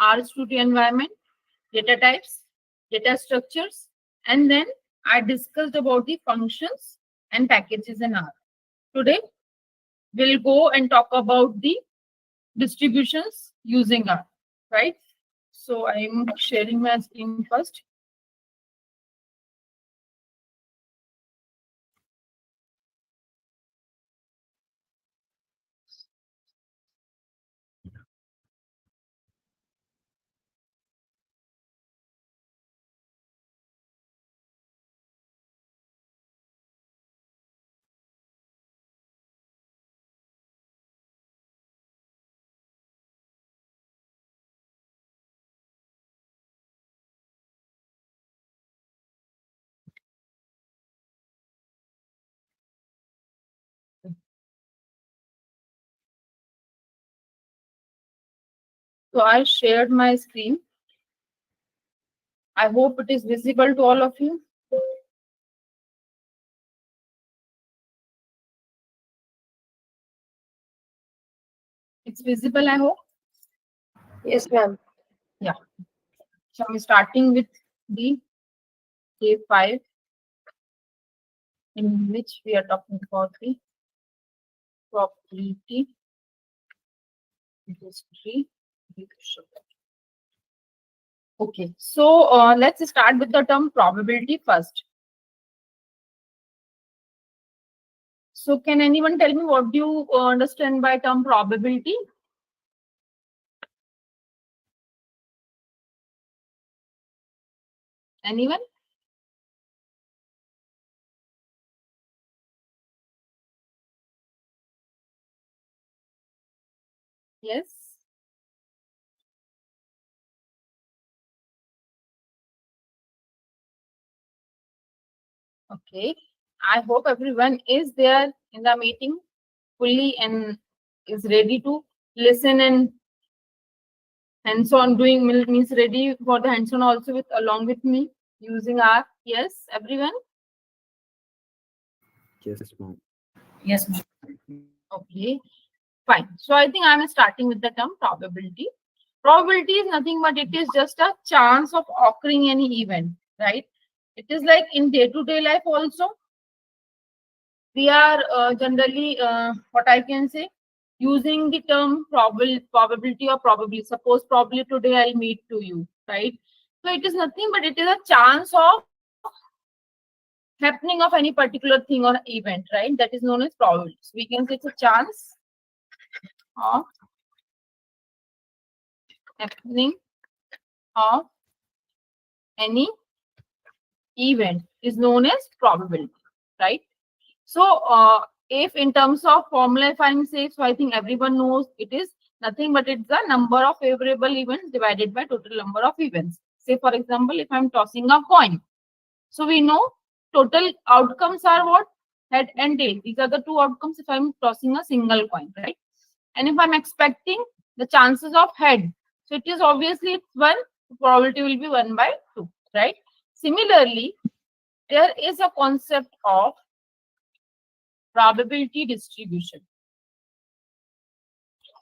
R-Studio environment, data types, data structures, and then I discussed about the functions and packages in R. Today, we'll go and talk about the distributions using R, right? So I'm sharing my screen first. So I shared my screen. I hope it is visible to all of you. It's visible, I hope. Yes, ma'am. Yeah. So I'm starting with the K5, in which we are talking about the probability history. Okay, so let's start with the term probability first. So can anyone tell me what do you understand by term probability? Anyone? Yes. Okay. I hope everyone is there in the meeting fully and is ready to listen and hands-on doing means ready for the hands-on also with along with me using R. Yes, everyone? Yes, ma'am. Yes, ma'am. Okay, fine. So I think I'm starting with the term probability. Probability is nothing but it is just a chance of occurring any event, right? It is like in day-to-day life also. We are generally, what I can say, using the term probability or probably. Suppose probably today I'll meet to you, right? So it is nothing but it is a chance of happening of any particular thing or event, right? That is known as probability. So we can say it's a chance of happening of any event is known as probability, right? So if in terms of formula, if I'm saying, so I think everyone knows it is nothing but it's the number of favorable events divided by total number of events. Say for example, if I'm tossing a coin, so we know total outcomes are what? Head and tail. These are the two outcomes if I'm tossing a single coin, right? And if I'm expecting the chances of head, so it is obviously it's 1, probability will be 1/2, right? Similarly, there is a concept of probability distribution.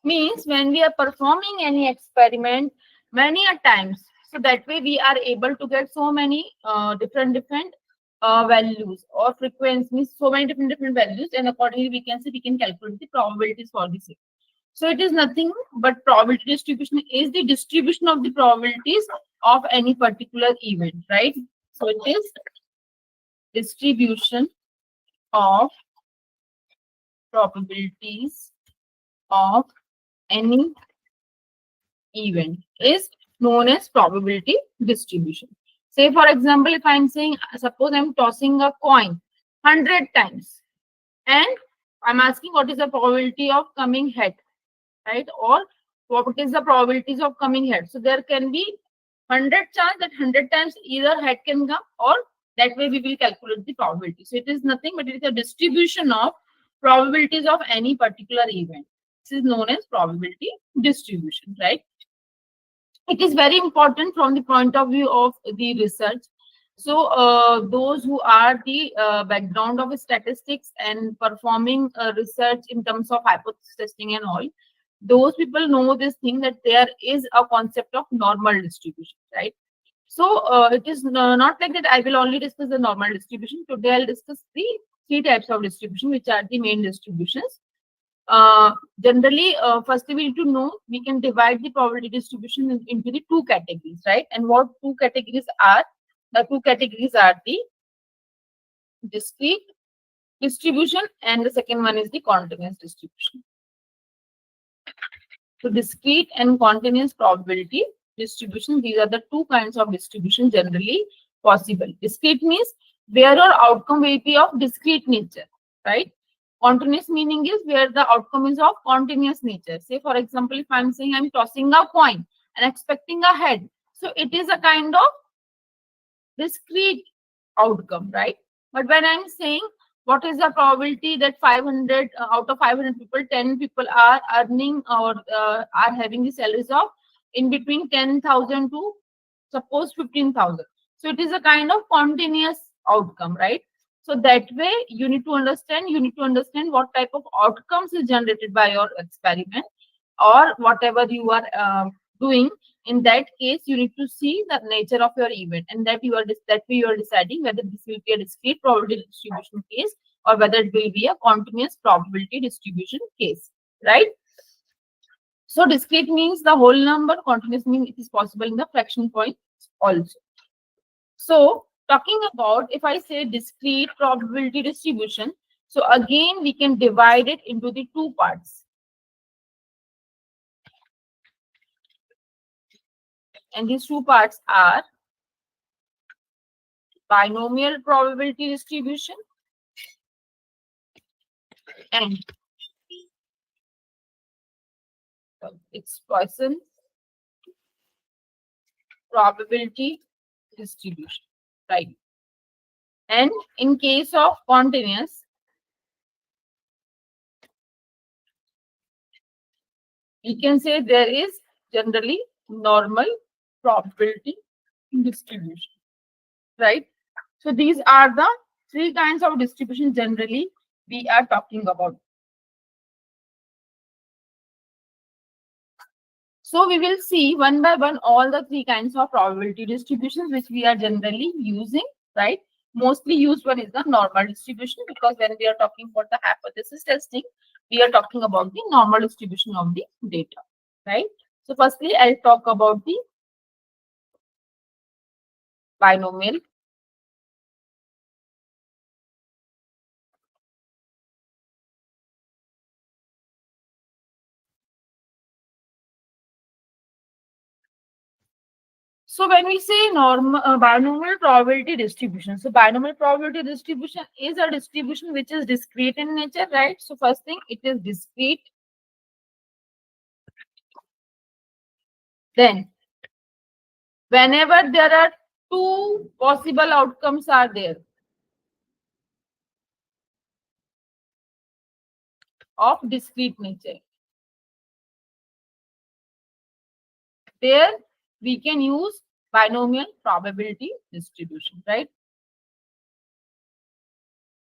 Means when we are performing any experiment many a times, so that way we are able to get so many different values or frequencies, so many different values, and accordingly we can say we can calculate the probabilities for the same. So it is nothing but probability distribution is the distribution of the probabilities of any particular event, right? So it is distribution of probabilities of any event is known as probability distribution. Say for example, if I'm saying, suppose I'm tossing a coin 100 times and I'm asking what is the probability of coming head, right? Or what is the probabilities of coming head? So there can be 100 chance that 100 times either head can come, or that way we will calculate the probability. So it is nothing but it is a distribution of probabilities of any particular event. This is known as probability distribution, right? It is very important from the point of view of the research. So those who are the background of statistics and performing research in terms of hypothesis testing and all, those people know this thing that there is a concept of normal distribution, right? So it is not like that I will only discuss the normal distribution. Today I'll discuss the three types of distribution, which are the main distributions. Generally, firstly, we need to know we can divide the probability distribution into the two categories, right? And what two categories are? The two categories are the discrete distribution, and the second one is the continuous distribution. So discrete and continuous probability distribution, these are the two kinds of distribution generally possible. Discrete means where your outcome will be of discrete nature, right? Continuous meaning is where the outcome is of continuous nature. Say, for example, if I'm saying I'm tossing a coin and expecting a head, so it is a kind of discrete outcome, right? But when I'm saying what is the probability that 500 out of 500 people, 10 people are earning or are having the salaries of in between 10,000 to suppose 15,000. So it is a kind of continuous outcome, right? So that way you need to understand what type of outcomes is generated by your experiment or whatever you are doing. In that case, you need to see the nature of your event, and that way you are deciding whether this will be a discrete probability distribution case or whether it will be a continuous probability distribution case, right? So discrete means the whole number, continuous means it is possible in the fraction point also. So talking about, if I say discrete probability distribution, so again we can divide it into the two parts. And these two parts are binomial probability distribution and it's Poisson probability distribution, right? And in case of continuous, we can say there is generally normal probability distribution, right? So these are the three kinds of distribution generally we are talking about. So we will see one by one all the three kinds of probability distributions which we are generally using, right? Mostly used one is the normal distribution, because when we are talking about the hypothesis testing, we are talking about the normal distribution of the data, right? So firstly, I'll talk about the binomial. So when we say binomial probability distribution, so binomial probability distribution is a distribution which is discrete in nature, right? So first thing, it is discrete. Then whenever there are two possible outcomes are there of discrete nature, there we can use binomial probability distribution, right?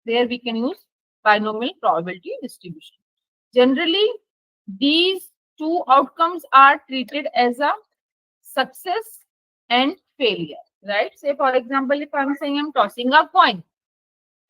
There we can use binomial probability distribution. Generally, these two outcomes are treated as a success and failure, right? Say, for example, if I'm saying I'm tossing a coin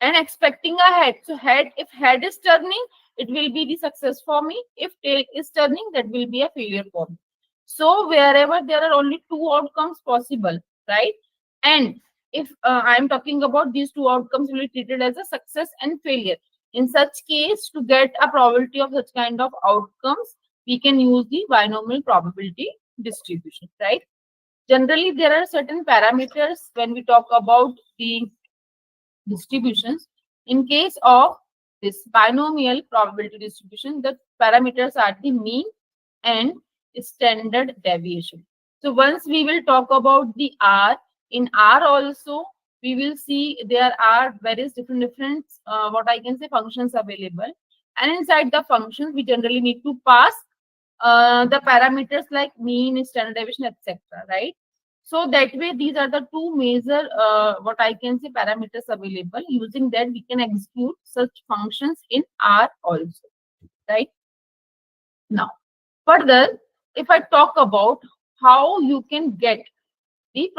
and expecting a head. So if head is turning, it will be the success for me. If tail is turning, that will be a failure for me. So wherever there are only two outcomes possible, right? And if I'm talking about these two outcomes will be treated as a success and failure. In such case, to get a probability of such kind of outcomes, we can use the binomial probability distribution, right? Generally, there are certain parameters when we talk about the distributions. In case of this binomial probability distribution, the parameters are the mean and standard deviation. So once we will talk about the R, in R also we will see there are various different what I can say functions available, and inside the functions we generally need to pass the parameters like mean, standard deviation, etc., right? So that way, these are the two major, what I can say, parameters available. Using that, we can execute such functions in R also, right? Now, Further, if I talk about how you can get the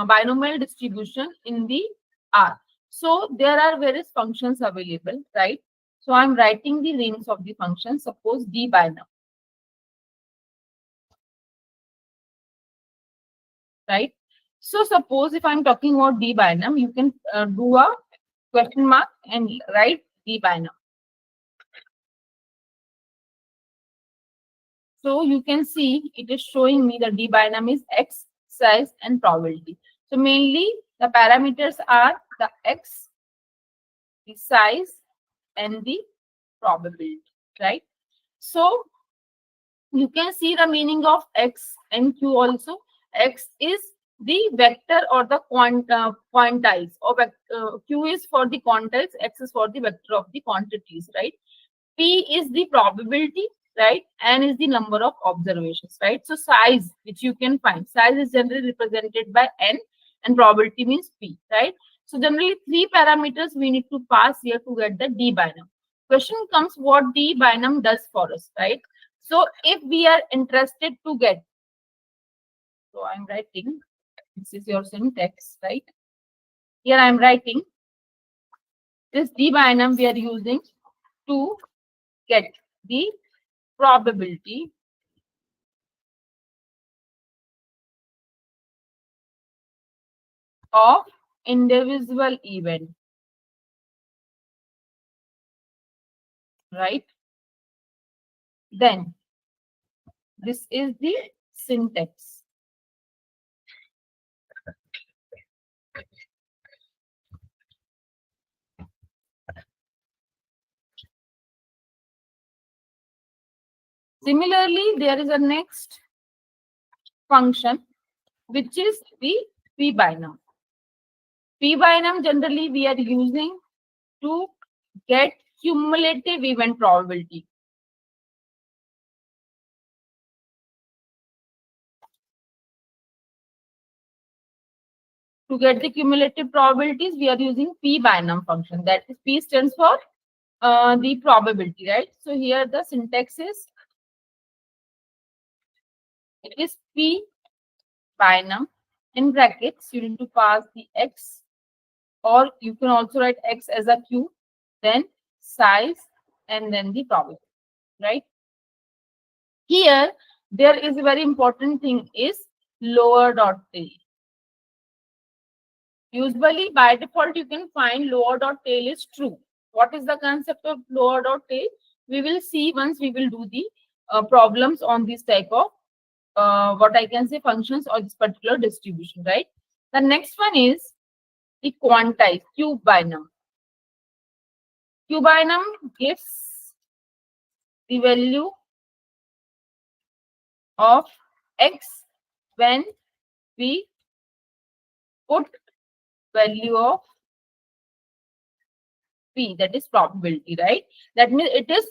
binomial distribution in the R. So there are various functions available, right? So I'm writing the names of the function. Suppose D binom, right? So suppose if I'm talking about D binom, you can do a question mark and write D binom. So you can see it is showing me the D binom is X, size, and probability. So mainly the parameters are the X, the size, and the probability, right? So you can see the meaning of X and Q also. X is the vector or the quantiles, or Q is for the quantiles, X is for the vector of the quantities, right? P is the probability, right? N is the number of observations, right? So size, which you can find, size is generally represented by N and probability means P, right? So generally 3 parameters we need to pass here to get the D binom. Question comes what D binom does for us, right? So if we are interested to get, so I'm writing, this is your syntax, right? Here I'm writing this D binom we are using to get the probability of individual event, right? Then this is the syntax. Similarly, there is a next function which is the p binom. P binom generally we are using to get cumulative event probability. To get the cumulative probabilities, we are using p binom function. That is, p stands for the probability, right? So here the syntax is, it is p binom. In brackets, you need to pass the x, or you can also write x as a q, then size, and then the probability, right? Here, there is a very important thing is lower dot tail. Usually, by default, you can find lower dot tail is true. What is the concept of lower dot tail? We will see once we will do the problems on this type of what I can say functions or this particular distribution, right? The next one is the quantized Q binom. Q binom gives the value of x when we put value of p, that is probability, right? That means it is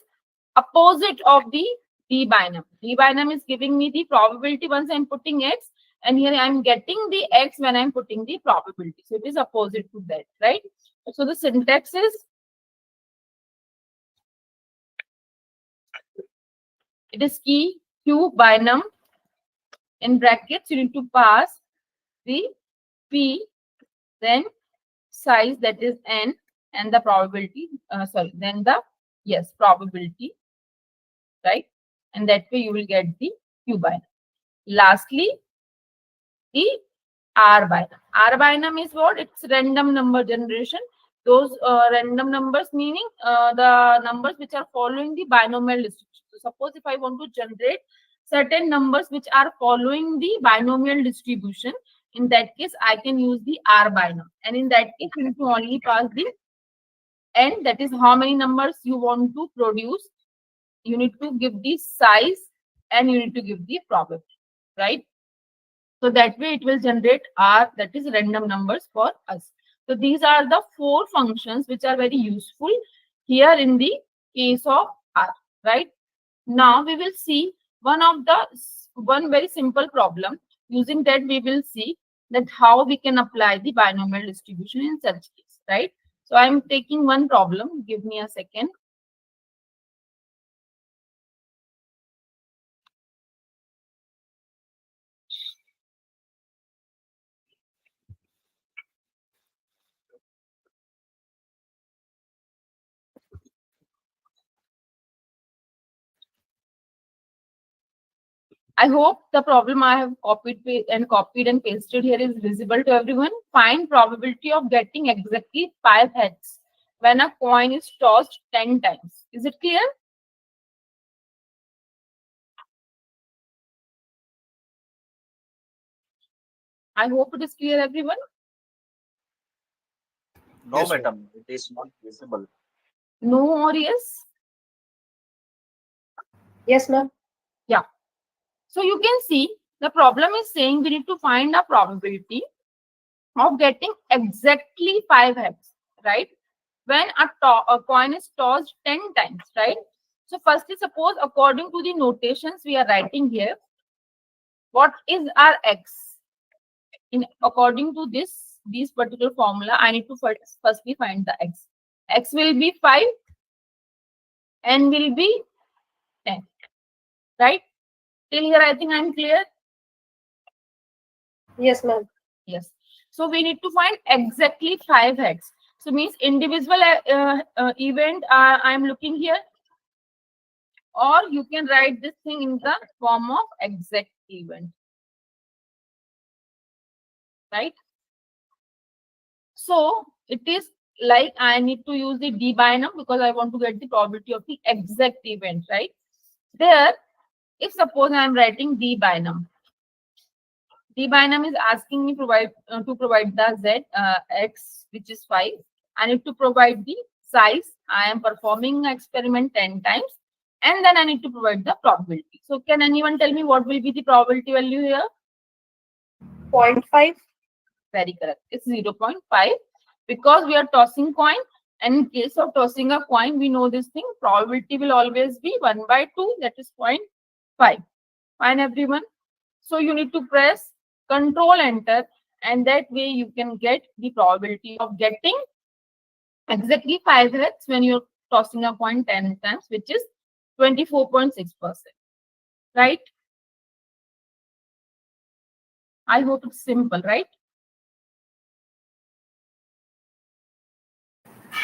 opposite of the d binom. D binom is giving me the probability once I'm putting x, and here I'm getting the x when I'm putting the probability. So it is opposite to that, right? So the syntax is, it is key Q binom. In brackets, you need to pass the p, then size, that is n, and the probability, then the, yes, probability, right? And that way you will get the Q binom. Lastly, the R binom. R binom is what? It's random number generation. Those random numbers meaning the numbers which are following the binomial distribution. So suppose if I want to generate certain numbers which are following the binomial distribution, in that case I can use the R binom. And in that case, you need to only pass the n, that is how many numbers you want to produce. You need to give the size and you need to give the probability, right? So that way it will generate R, that is random numbers for us. So these are the 4 functions which are very useful here in the case of R, right? Now we will see one very simple problem. Using that we will see that how we can apply the binomial distribution in such case, right? So I'm taking one problem. Give me a second. I hope the problem I have copied and pasted here is visible to everyone. Find probability of getting exactly 5 heads when a coin is tossed 10 times. Is it clear? I hope it is clear, everyone. No, Yes, madam, it is not visible. No or yes? Yes, ma'am. Yeah. So you can see the problem is saying we need to find a probability of getting exactly 5 heads, right? When a coin is tossed 10 times, right? So firstly, suppose according to the notations we are writing here, what is our x? In according to this particular formula, I need to firstly find the x. X will be 5, n will be 10, right? Till here, I think I'm clear. Yes, ma'am. Yes. So we need to find exactly 5 heads. So means individual event I'm looking here, or you can write this thing in the form of exact event, right? So it is like I need to use the D binom because I want to get the probability of the exact event, right? There, if suppose I am writing D binom is asking me to provide the z x, which is 5. I need to provide the size. I am performing an experiment 10 times, and then I need to provide the probability. So can anyone tell me what will be the probability value here? 0.5. Very correct. It's 0.5 because we are tossing coin. And in case of tossing a coin, we know this thing. Probability will always be 1/2. That is 0.5. Fine, everyone. So you need to press Control Enter, and that way you can get the probability of getting exactly 5 heads when you're tossing a coin 10 times, which is 24.6%. Right? I hope it's simple, right?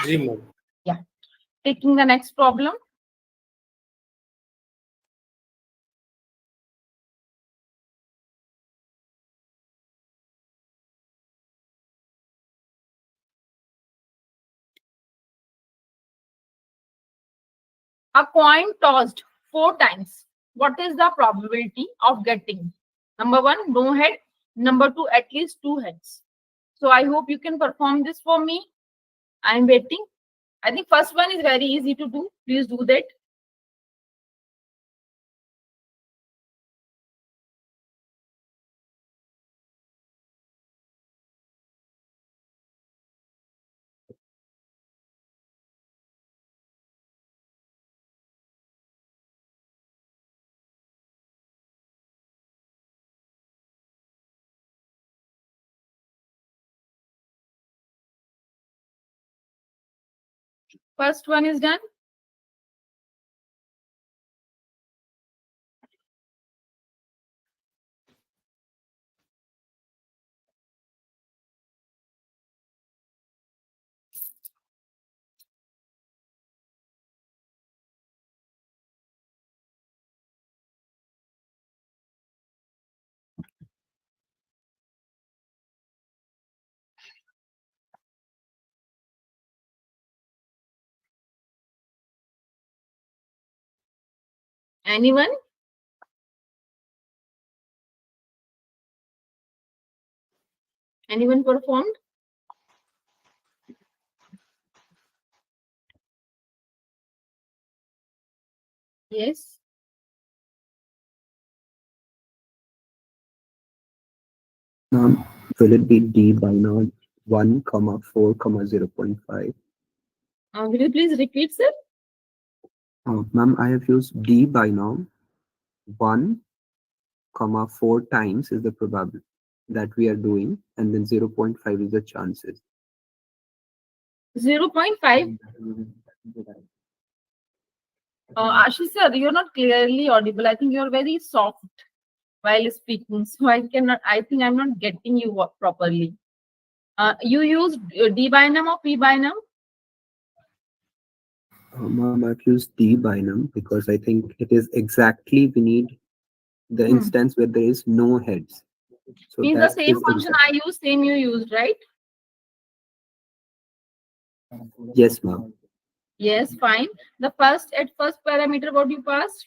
जी ma'am. Yeah. Taking the next problem. A coin tossed 4 times. What is the probability of getting? Number 1, no head. Number 2, at least 2 heads. So I hope you can perform this for me. I'm waiting. I think first one is very easy to do. Please do that. First one is done. Anyone? Anyone performed? Yes. Will it be D binom 1, 4, 0.5? Will you please repeat, sir? Ma'am, I have used D binom 1, 4 times is the probability that we are doing, and then 0.5 is the chances. 0.5. Ashish sir, you're not clearly audible. I think you're very soft while speaking. So I think I'm not getting you properly. You used D binom or P binom? Ma'am, I've used D binom because I think it is exactly we need the instance where there is no heads. So Means the that same is function I use, same you used, right? yes, ma'am. Yes, fine. The first parameter, what you passed?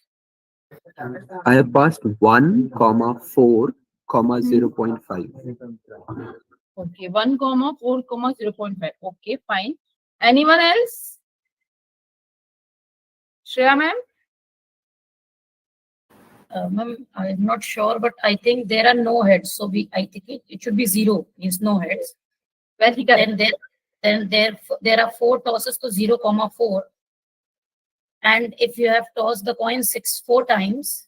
I have passed 1, comma 4, comma 0.5. Okay, 1, 4, 0.5. Okay, fine. Anyone else? Shreya ma'am? Ma'am, I'm not sure, but I think there are no heads. So I think it should be 0, means no heads. Very correct. Then there are 4 tosses to 0,4. And if you have tossed the coin 4 times,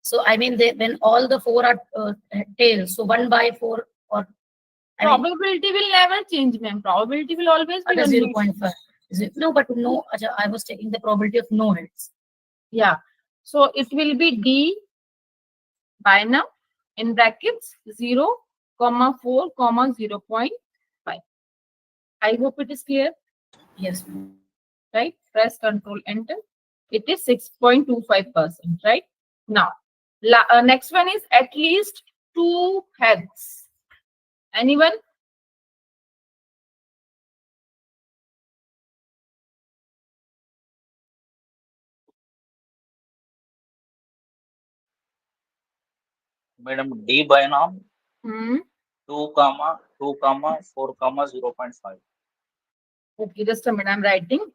so I mean when all the 4 are tails, so 1 by 4 or I mean, Probability will never change, ma'am. Probability will always be 1 by 0.5. No, but no, I was taking the probability of no heads. Yeah. So it will be D binom in brackets 0, 4, 0.5. I hope it is clear, Yes, ma'am. right? Press Control Enter. It is 6.25%, right? Now, next one is at least 2 heads. Anyone? Madam, D binom Hmm. 2, 4, 0.5. Okay, just a minute. I'm writing.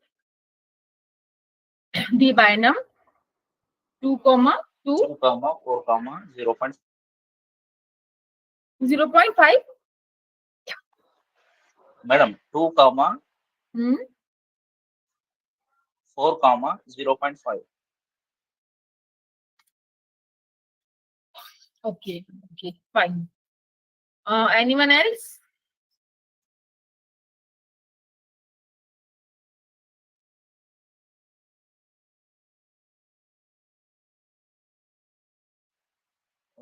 The binom 2, 2, 2, 4, 0.5. 0.5. Madam, 2, Hmm. 4, 0.5. Okay, okay, fine. Anyone else?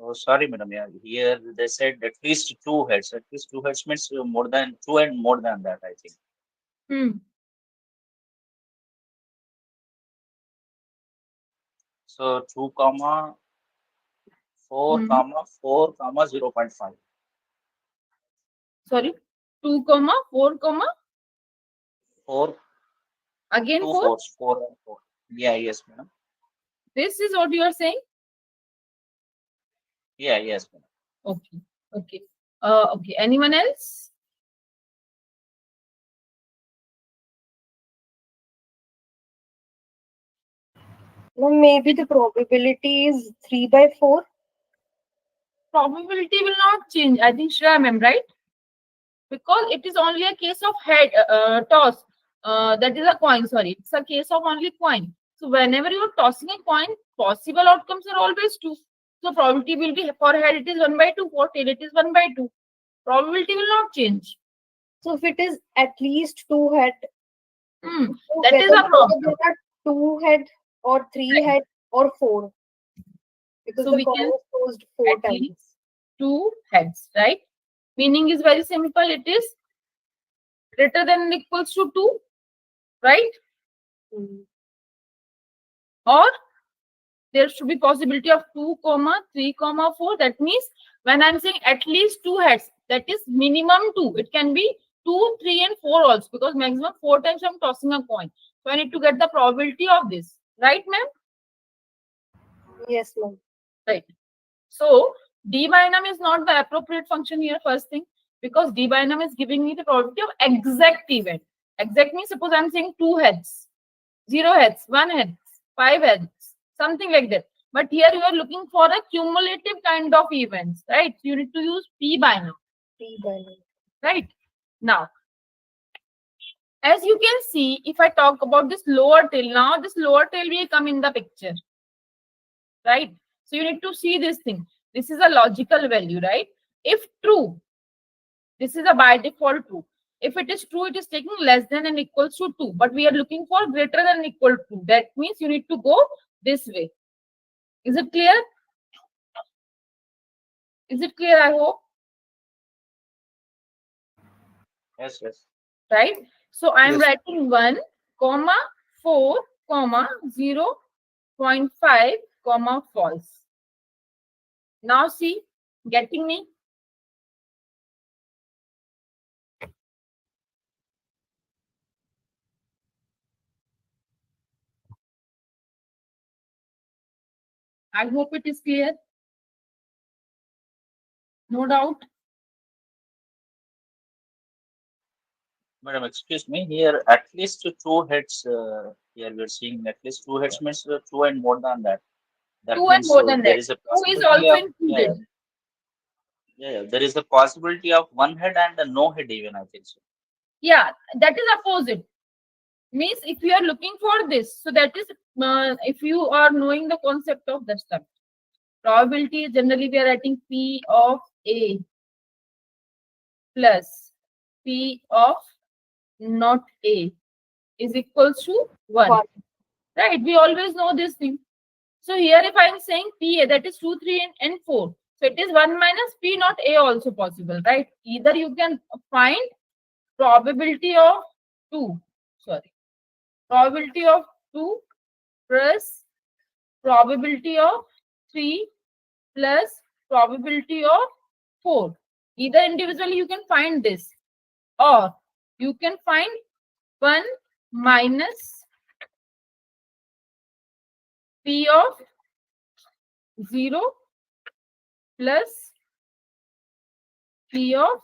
Oh, sorry, madam. Yeah, here they said at least 2 heads. At least 2 heads means more than 2 and more than that, I think. Hmm. So 2, 4, Hmm. 4, 0.5. Sorry, 2, 4, 4, again 2 4. 4s, 4 and 4. Yeah, yes, madam. This is what you are saying. Yeah, yes, madam. Okay, okay. Okay. Anyone else? Maybe the probability is 3 by 4. Probability will not change. I think Shreya ma'am, right? Because it is only a case of head toss. That is a coin. Sorry, it's a case of only coin. So whenever you are tossing a coin, possible outcomes are always 2. So probability will be for head it is 1 by 2. For tail it is 1 by 2. Probability will not change. So if it is at least 2 head, Hmm. so That is whether a problem. there are 2 head or 3 Right. head or 4, because So the we coin can is posed 4 at times. least 2 heads, right? Meaning is very simple. It is greater than or equals to 2, right? Hmm. Or there should be possibility of 2, 3, 4. That means when I'm saying at least 2 heads, that is minimum 2. It can be 2, 3, and 4 also, because maximum 4 times I'm tossing a coin. So I need to get the probability of this, right, ma'am? Yes, ma'am. Right. So D binom is not the appropriate function here, first thing, because D binom is giving me the probability of exact event. Exact means suppose I'm saying 2 heads, 0 heads, 1 head, 5 heads, something like that. But here you are looking for a cumulative kind of events, right? You need to use P binom, 3 by 9. right? Now, as you can see, if I talk about this lower tail, now this lower tail will come in the picture, right? So you need to see this thing. This is a logical value, right? If true, this is a by default true. If it is true, it is taking less than and equals to 2. But we are looking for greater than equal to. That means you need to go this way. Is it clear? Is it clear? I hope. Yes, yes. Right? So I am Yes. writing 1, 4, 0.5, false. Now see, getting me? I hope it is clear. No doubt. Madam, excuse me, here at least two heads, here we're seeing at least two heads means two and more than that. That 2 and means more than there that. is a 2 is possibility also of, included. there is a possibility of one head and a no head even, I think so. Yeah, that is opposite. Means if you are looking for this, so that is if you are knowing the concept of that stuff. Probability is generally we are writing P of A plus P of not A is equals to 1. One. Right? We always know this thing. So here if I am saying PA, that is 2, 3 and 4. So it is 1 minus P not A also possible, right? Either you can find probability of 2, sorry, probability of 2 plus probability of 3 plus probability of 4. Either individually you can find this, or you can find 1 minus P of 0 plus P of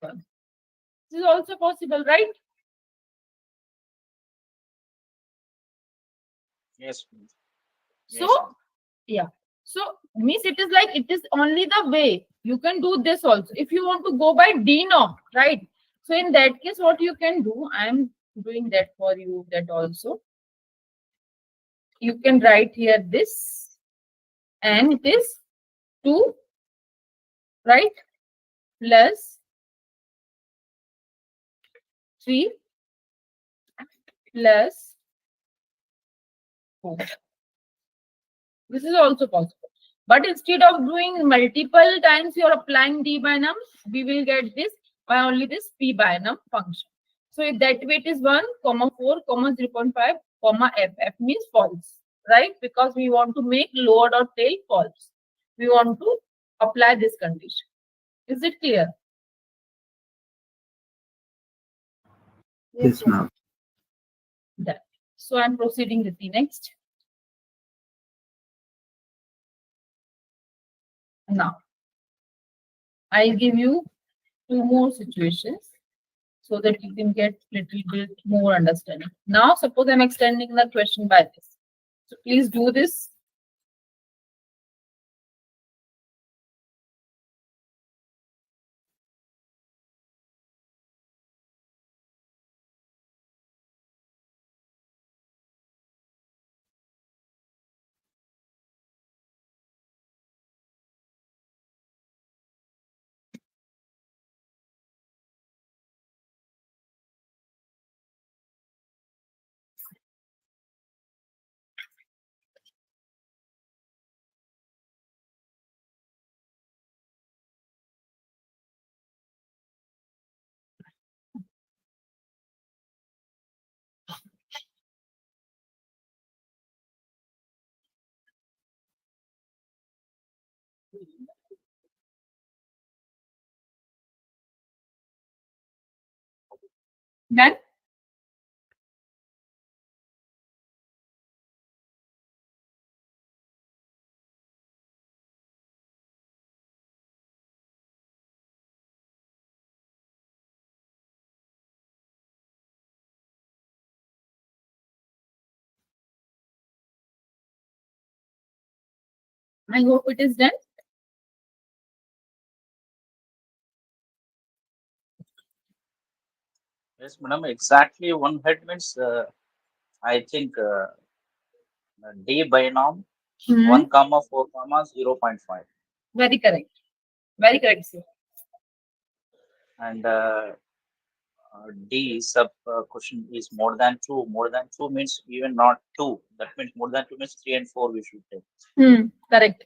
1. This is also possible, right? Yes. So, Yes. yeah. So, means it is like it is only the way you can do this also. If you want to go by denom, right? So, in that case, what you can do, I am doing that for you, that also. You can write here this, and it is 2, right? Plus 3 plus 4. This is also possible. But instead of doing multiple times you are applying d binum, we will get this by only this p binum function. So if that weight is 1, comma 4, comma 0.5, comma f. F means false, right? Because we want to make lower or tail false. We want to apply this condition. Is it clear? Yes, ma'am. Done. So I'm proceeding with the next. Now, I'll give you 2 more situations so that you can get little bit more understanding. Now, suppose I'm extending the question by this. So please do this. Then I hope it is done. Yes, madam. Exactly one head means, I think D binom 1 comma 4 comma 0.5. Very correct. Very correct, sir. And D sub question is more than 2. More than 2 means even not 2. That means more than 2 means 3 and 4 we should take. Correct.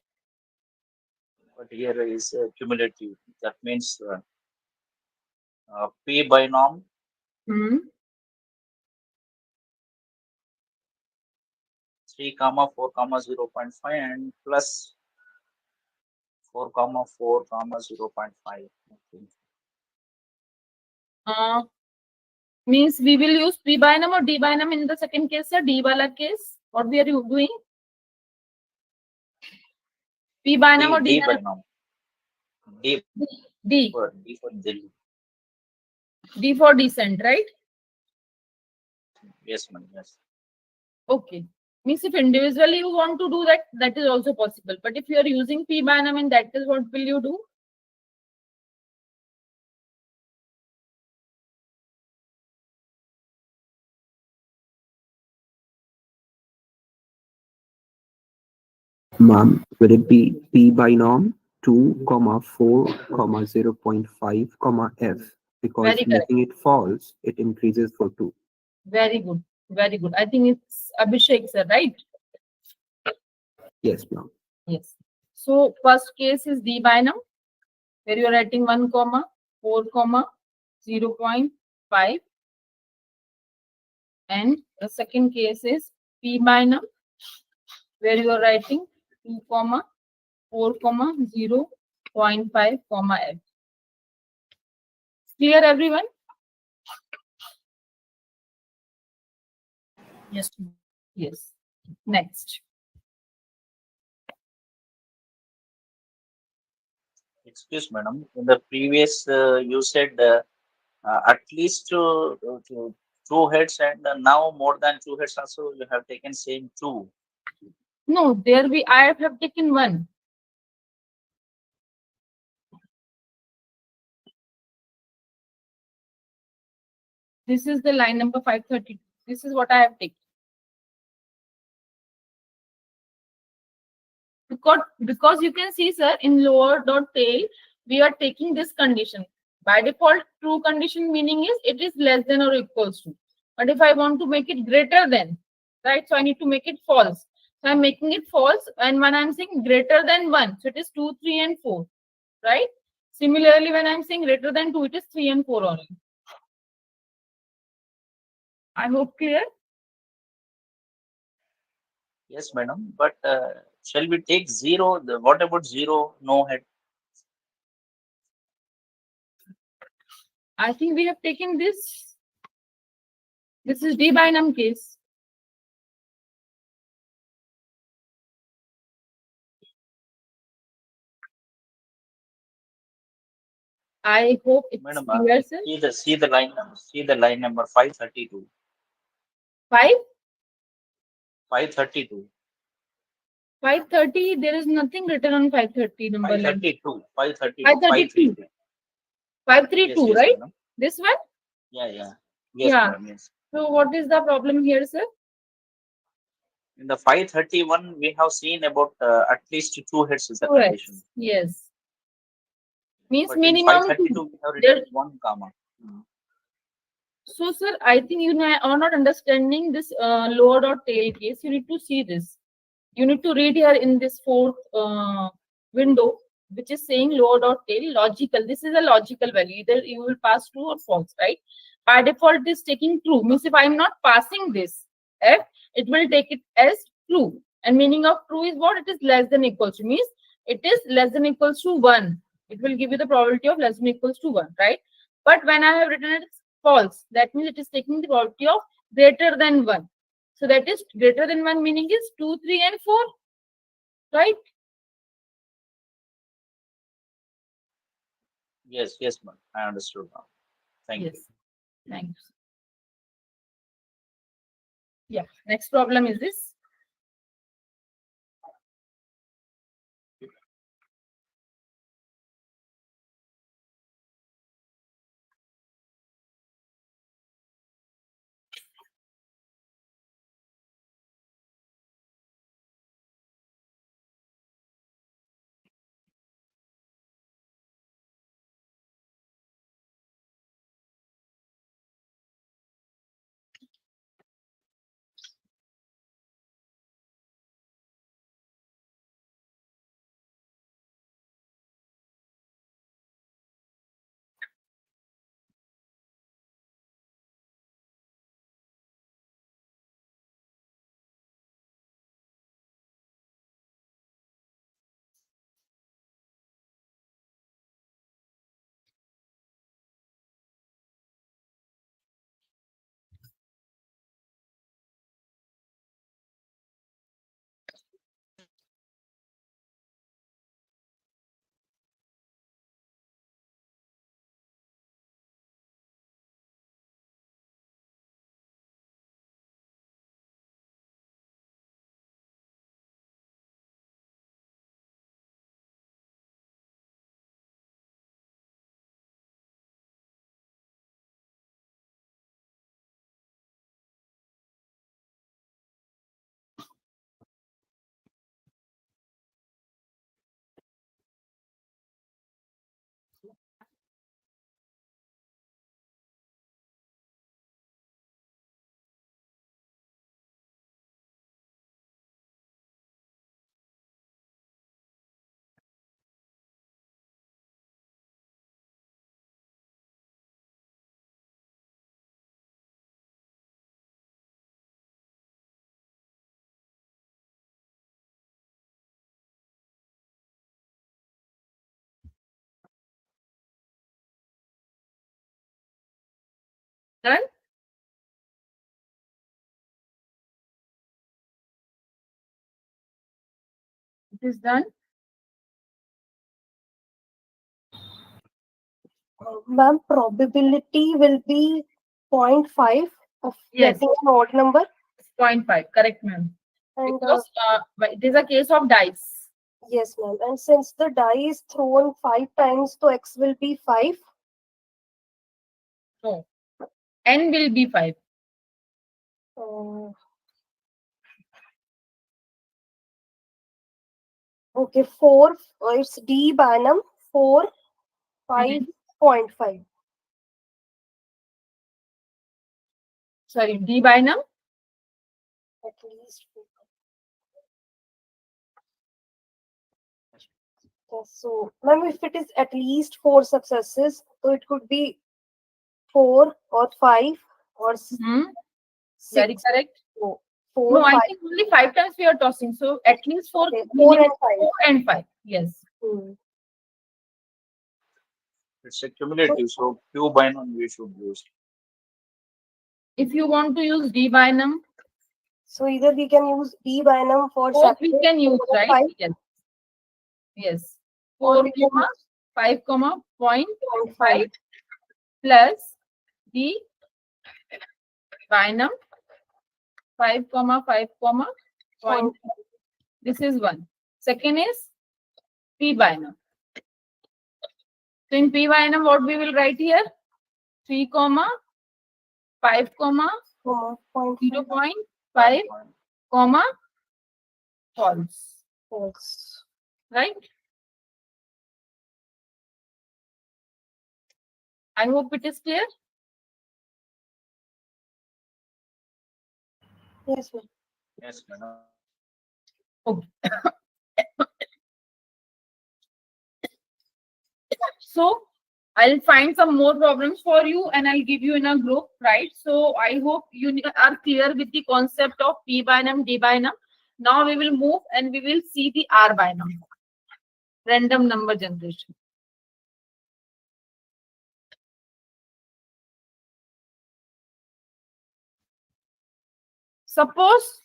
But here is cumulative. That means P binom 3 comma 4 comma 0.5 and plus 4,4,0.5. Okay. Means we will use P binum or D binum in the second case, sir. D wala case. What we are doing? P binum or D D binum? binom. D D. for Delhi. D for descent, right? Yes, ma'am. Yes. Okay. Means if individually you want to do that, that is also possible. But if you are using P binum, in that case, what will you do? Ma'am, will it be P binom 2, 4, 0.5, F? Because Very correct. making it false, it increases for 2. Very good. Very good. I think it's Abhishek, sir, right? Yes, ma'am. Yes. So first case is D binum, where you are writing 1, 4, 0.5. And the second case is P binum, where you are writing 2, 4, 0.5, F. Clear, everyone? Yes. Yes. Next. Excuse madam. In the previous, you said at least two heads, and now more than two heads also you have taken same two. No, there I have taken 1. This is the line number 532. This is what I have taken. Because you can see, sir, in lower dot tail, we are taking this condition. By default, true condition meaning is it is less than or equals to. But if I want to make it greater than, right? So I need to make it false. So I'm making it false. And when I'm saying greater than 1, so it is 2, 3, and 4, right? Similarly, when I'm saying greater than 2, it is 3 and 4 only. I hope clear. Yes, madam. But shall we take 0? What about 0? No head. I think we have taken this. This is D binum case. I hope it's Madam, clear, sir. see the line. See the line number 532. 5? 532. 530, there is nothing written on 530 number line. 532. 532. 532. 532, Yes, right? madam. This one? Yeah, yeah. Yes, Yeah. madam. Yes. So what is the problem here, sir? In the 531, we have seen about at least two heads is the Two condition. X. Yes. Means But in minimum 532, 2. we have There, written 1 comma. so, sir, I think you are not understanding this lower dot tail case. You need to see this. You need to read here in this fourth window, which is saying lower dot tail logical. This is a logical value. Either you will pass true or false, right? By default, it is taking true. Means if I'm not passing this f, it will take it as true. And meaning of true is what? It is less than equals to. Means it is less than equals to 1. It will give you the probability of less than equals to 1, right? But when I have written it as false, that means it is taking the probability of greater than 1. So that is greater than 1 meaning is 2, 3, and 4, right? Yes, yes, ma'am. I understood now. Thank you. Yes. Thanks. Yeah. Next problem is this. Done? It is done. Ma'am, probability will be 0.5 of Yes. getting an odd number. 0.5. Correct, ma'am. And Because it is a case of dice. yes, ma'am. And since the die is thrown 5 times, so x will be 5. So n will be 5. Okay, 4. It's D Banam 4, 5.5. Sorry, D binum. At least. Yes, so, ma'am, if it is at least 4 successes, so it could be 4 or 5 or 6. Very correct. No, 4, No, I 5. think only 5 times we are tossing. So at least 4. Okay, 4 and 5. 4 and 5. Yes. It's a cumulative, so Q binom we should use. If you want to use D binum, So either we can use D Banam for both we separate can use, 4 right? or 5, Yes. Yes. or 4 we can comma use 5 comma 0.5 0.5. plus D binum 5 comma 5 comma 0.5. This is one. Second is P binum. So in P binum, what we will write here? 3 comma 5 comma 0.5 comma false. False. Right? I hope it is clear. Yes, ma'am. Yes, madam. Okay. So I'll find some more problems for you and I'll give you in a group, right? So I hope you are clear with the concept of P binum, D binum. Now we will move and we will see the R binum, random number generation. Suppose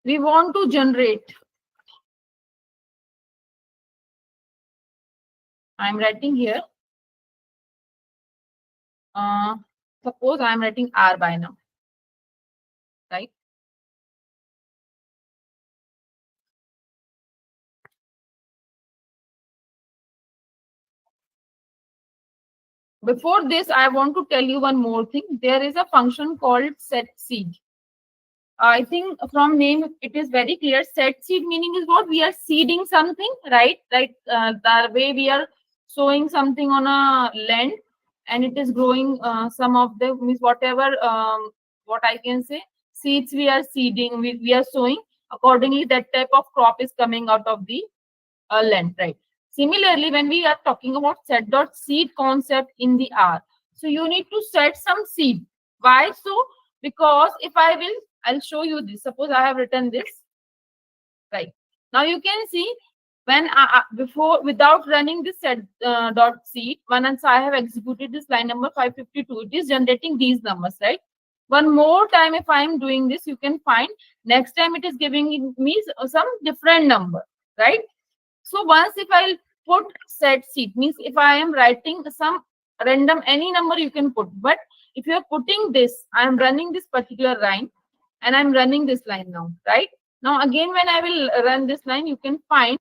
we want to generate. I'm writing here. Suppose I'm writing R binum, right? Before this, I want to tell you one more thing. There is a function called set seed. I think from name it is very clear. Set seed meaning is what we are seeding something, right? Like the way we are sowing something on a land, and it is growing. Some of the means whatever what I can say seeds we are seeding, we are sowing. Accordingly, that type of crop is coming out of the land, right? Similarly, when we are talking about set dot seed concept in the R, so you need to set some seed. Why so? Because if I'll show you this. Suppose I have written this, right? Now you can see when before without running this set dot seed, once I have executed this line number 552, it is generating these numbers, right? One more time, if I am doing this, you can find next time it is giving me some different number, right? So once if I put set seed, means if I am writing some random any number you can put, but if you are putting this, I am running this particular line and I'm running this line now, right? Now again, when I will run this line, you can find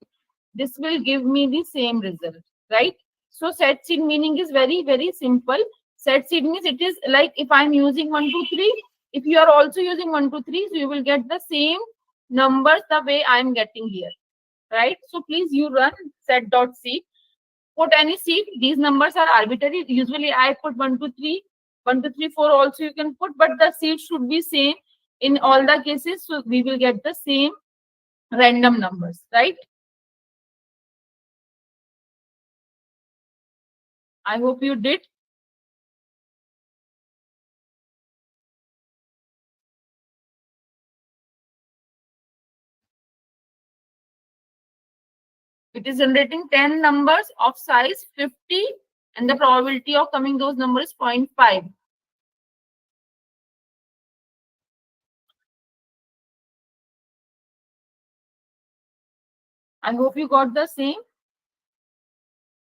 this will give me the same result, right? So set seed meaning is very, very simple. Set seed means it is like if I'm using 1, 2, 3, if you are also using 1, 2, 3, so you will get the same numbers the way I'm getting here, right? So please you run set dot seed, put any seed. These numbers are arbitrary. Usually I put 1, 2, 3, 1, 2, 3, 4 also you can put, but the seed should be same in all the cases. So we will get the same random numbers, right? I hope you did. It is generating 10 numbers of size 50 and the probability of coming those numbers is 0.5. I hope you got the same.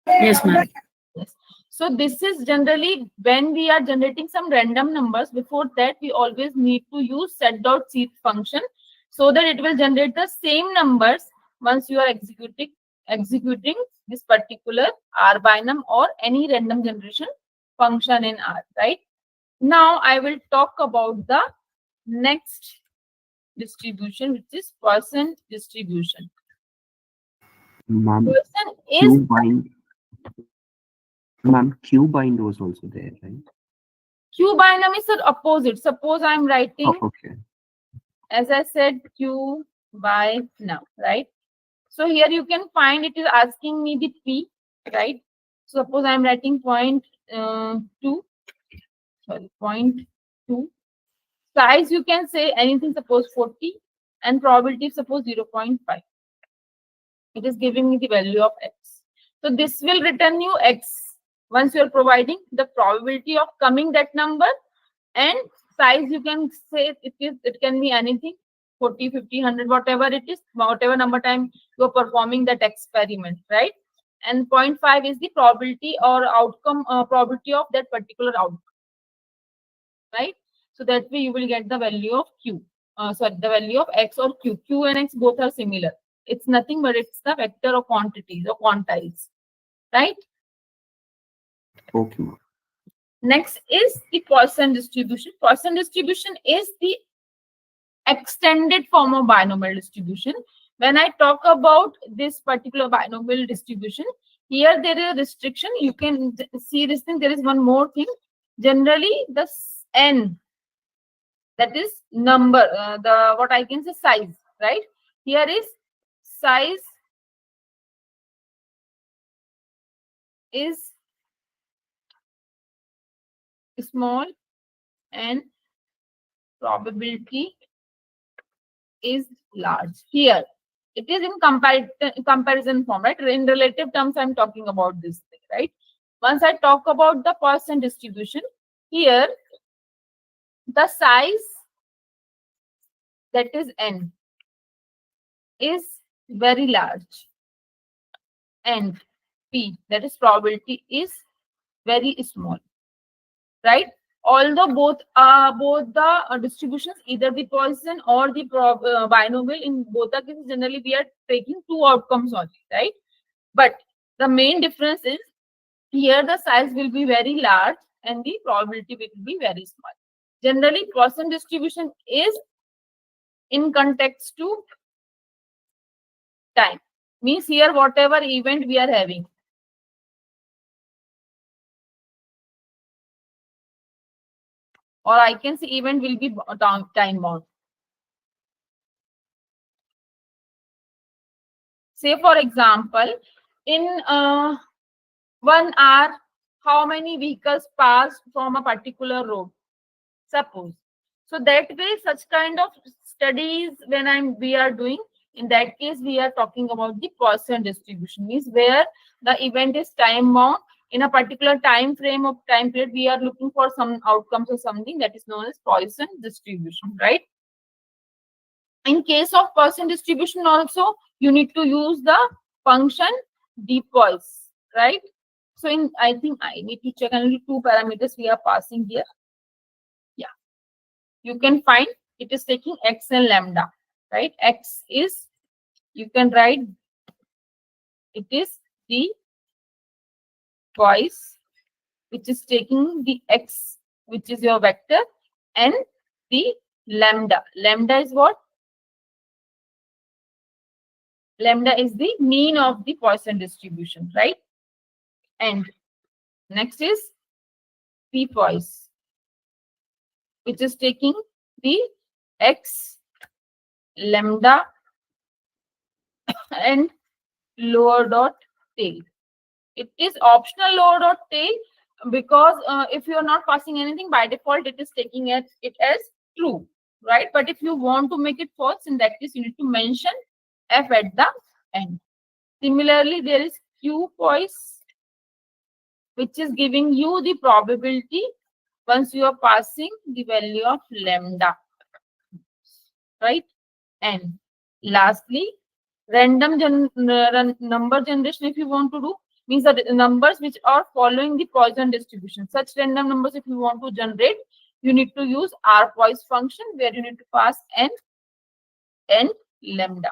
Yes, ma'am. Yes. So this is generally when we are generating some random numbers. Before that, we always need to use set.seed function so that it will generate the same numbers once you are executing this particular R binom or any random generation function in R, right? Now I will talk about the next distribution, which is Poisson distribution. Ma'am, Poisson is Q-bind. Ma'am, Q-bind was also there, right? Q binom is the opposite. Suppose I'm writing, Oh, okay. as I said, Q by now, right? So here you can find it is asking me the P, right? Suppose I'm writing 0.2, sorry, 0.2. Size you can say anything, suppose 40, and probability suppose 0.5. It is giving me the value of X. So this will return you X once you are providing the probability of coming that number, and size you can say it can be anything, 40, 50, 100, whatever it is, whatever number time you are performing that experiment, right? And 0.5 is the probability or outcome probability of that particular outcome, right? So that way you will get the value of Q. The value of X or Q. Q and X both are similar. It's nothing but it's the vector of quantities or quantiles, right? Okay, ma'am. Next is the Poisson distribution. Poisson distribution is the extended form of binomial distribution. When I talk about this particular binomial distribution, here there is a restriction. You can see this thing. There is one more thing. Generally, the n, that is number, the what I can say size, right? Here is size is small and probability is large. Here it is in comparison form, right? In relative terms, I'm talking about this thing, right? Once I talk about the Poisson distribution, here the size, that is n, is very large, and p, that is probability, is very small, right? Although both the distributions, either the Poisson or the binomial, in both the cases generally we are taking two outcomes only, right? But the main difference is here the size will be very large and the probability will be very small. Generally, Poisson distribution is in context to time. Means here whatever event we are having, or I can say event will be time bound. Say for example, in 1 hour, how many vehicles pass from a particular road? Suppose. So that way, such kind of studies when we are doing, in that case, we are talking about the Poisson distribution, means where the event is time bound. In a particular time frame of time period, we are looking for some outcomes or something that is known as Poisson distribution, right? In case of Poisson distribution also, you need to use the function dpois, right? So I think I need to check only two parameters we are passing here. Yeah, you can find it is taking x and lambda, right? X is, you can write, it is the poise, which is taking the x, which is your vector, and the lambda. Lambda is what? Lambda is the mean of the Poisson distribution, right? And next is p poise, which is taking the x, lambda, and lower dot tail. It is optional lower dot tail because if you are not passing anything, by default it is taking it as true, right? But if you want to make it false, in that case you need to mention f at the end. Similarly, there is q poise, which is giving you the probability once you are passing the value of lambda, right? And lastly, random number generation, if you want to do, means the numbers which are following the Poisson distribution. Such random numbers, if you want to generate, you need to use R-Poise function, where you need to pass n and lambda.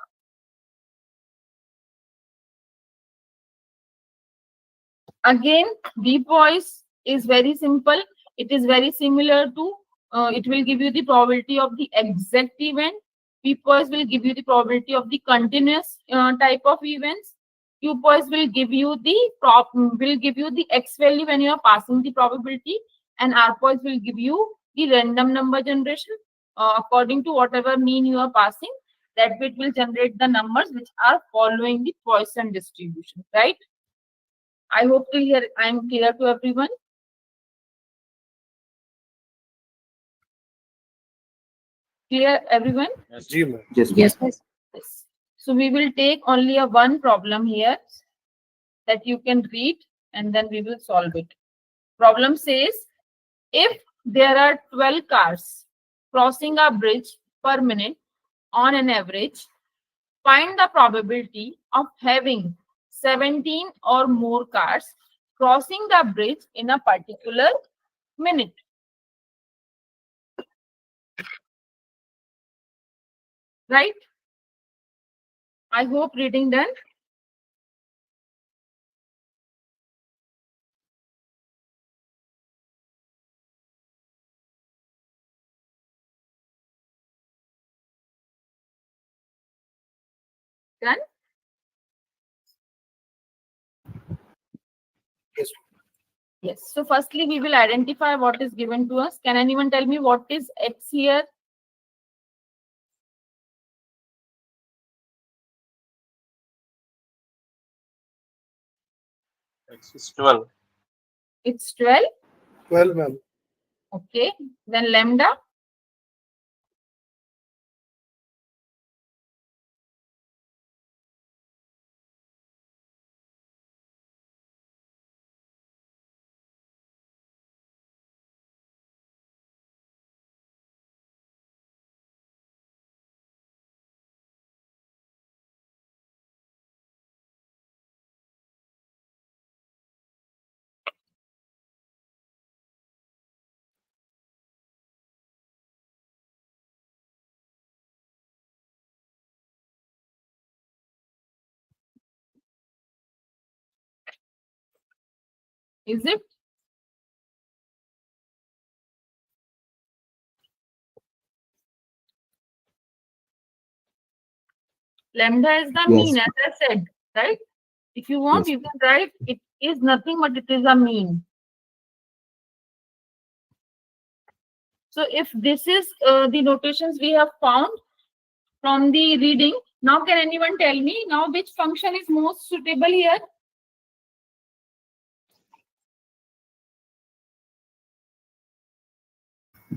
Again, D-Poise is very simple. It is very similar to, it will give you the probability of the exact event. P-Poise will give you the probability of the continuous type of events. Q-Poise will give you the X value when you are passing the probability, and R-Poise will give you the random number generation according to whatever mean you are passing. That bit will generate the numbers which are following the Poisson distribution, right? I hope I am clear to everyone. Clear, everyone? Yes. Yes. Yes. So we will take only a one problem here that you can read, and then we will solve it. Problem says, if there are 12 cars crossing a bridge per minute on an average, find the probability of having 17 or more cars crossing the bridge in a particular minute. Right? I hope reading done. Done? Yes. So firstly, we will identify what is given to us. Can anyone tell me what is X here? X is 12. It's 12. 12, ma'am. Okay. Then lambda. Is it? Lambda is the Yes. mean, as I said, right? If you want, Yes. you can write it is nothing but it is a mean. So if this is the notations we have found from the reading, now can anyone tell me now which function is most suitable here?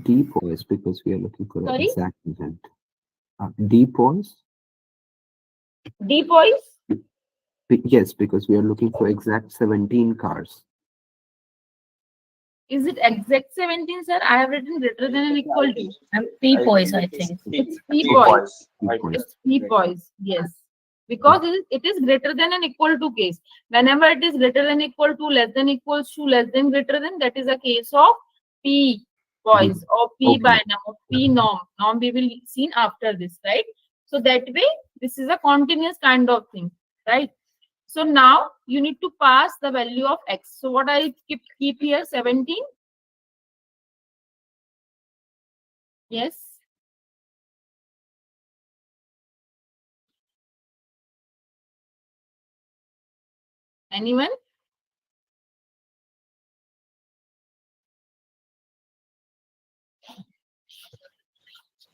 D-Poise, because we are looking for an Sorry? exact event. D-Poise? D-Poise? Yes, because we are looking for exact 17 cars. Is it exact 17, sir? I have written greater than and equal to. And P-Poise, I it is think. It's P P-Poise. poise. It's P-Poise, yes. Because it is greater than and equal to case. Whenever it is greater than equal to, less than equals to, less than greater than, that is a case of P-Poise or P Okay. binom or P-norm. Norm we will see after this, right? So that way, this is a continuous kind of thing, right? So now you need to pass the value of X. So what I keep here, 17. Yes. Anyone?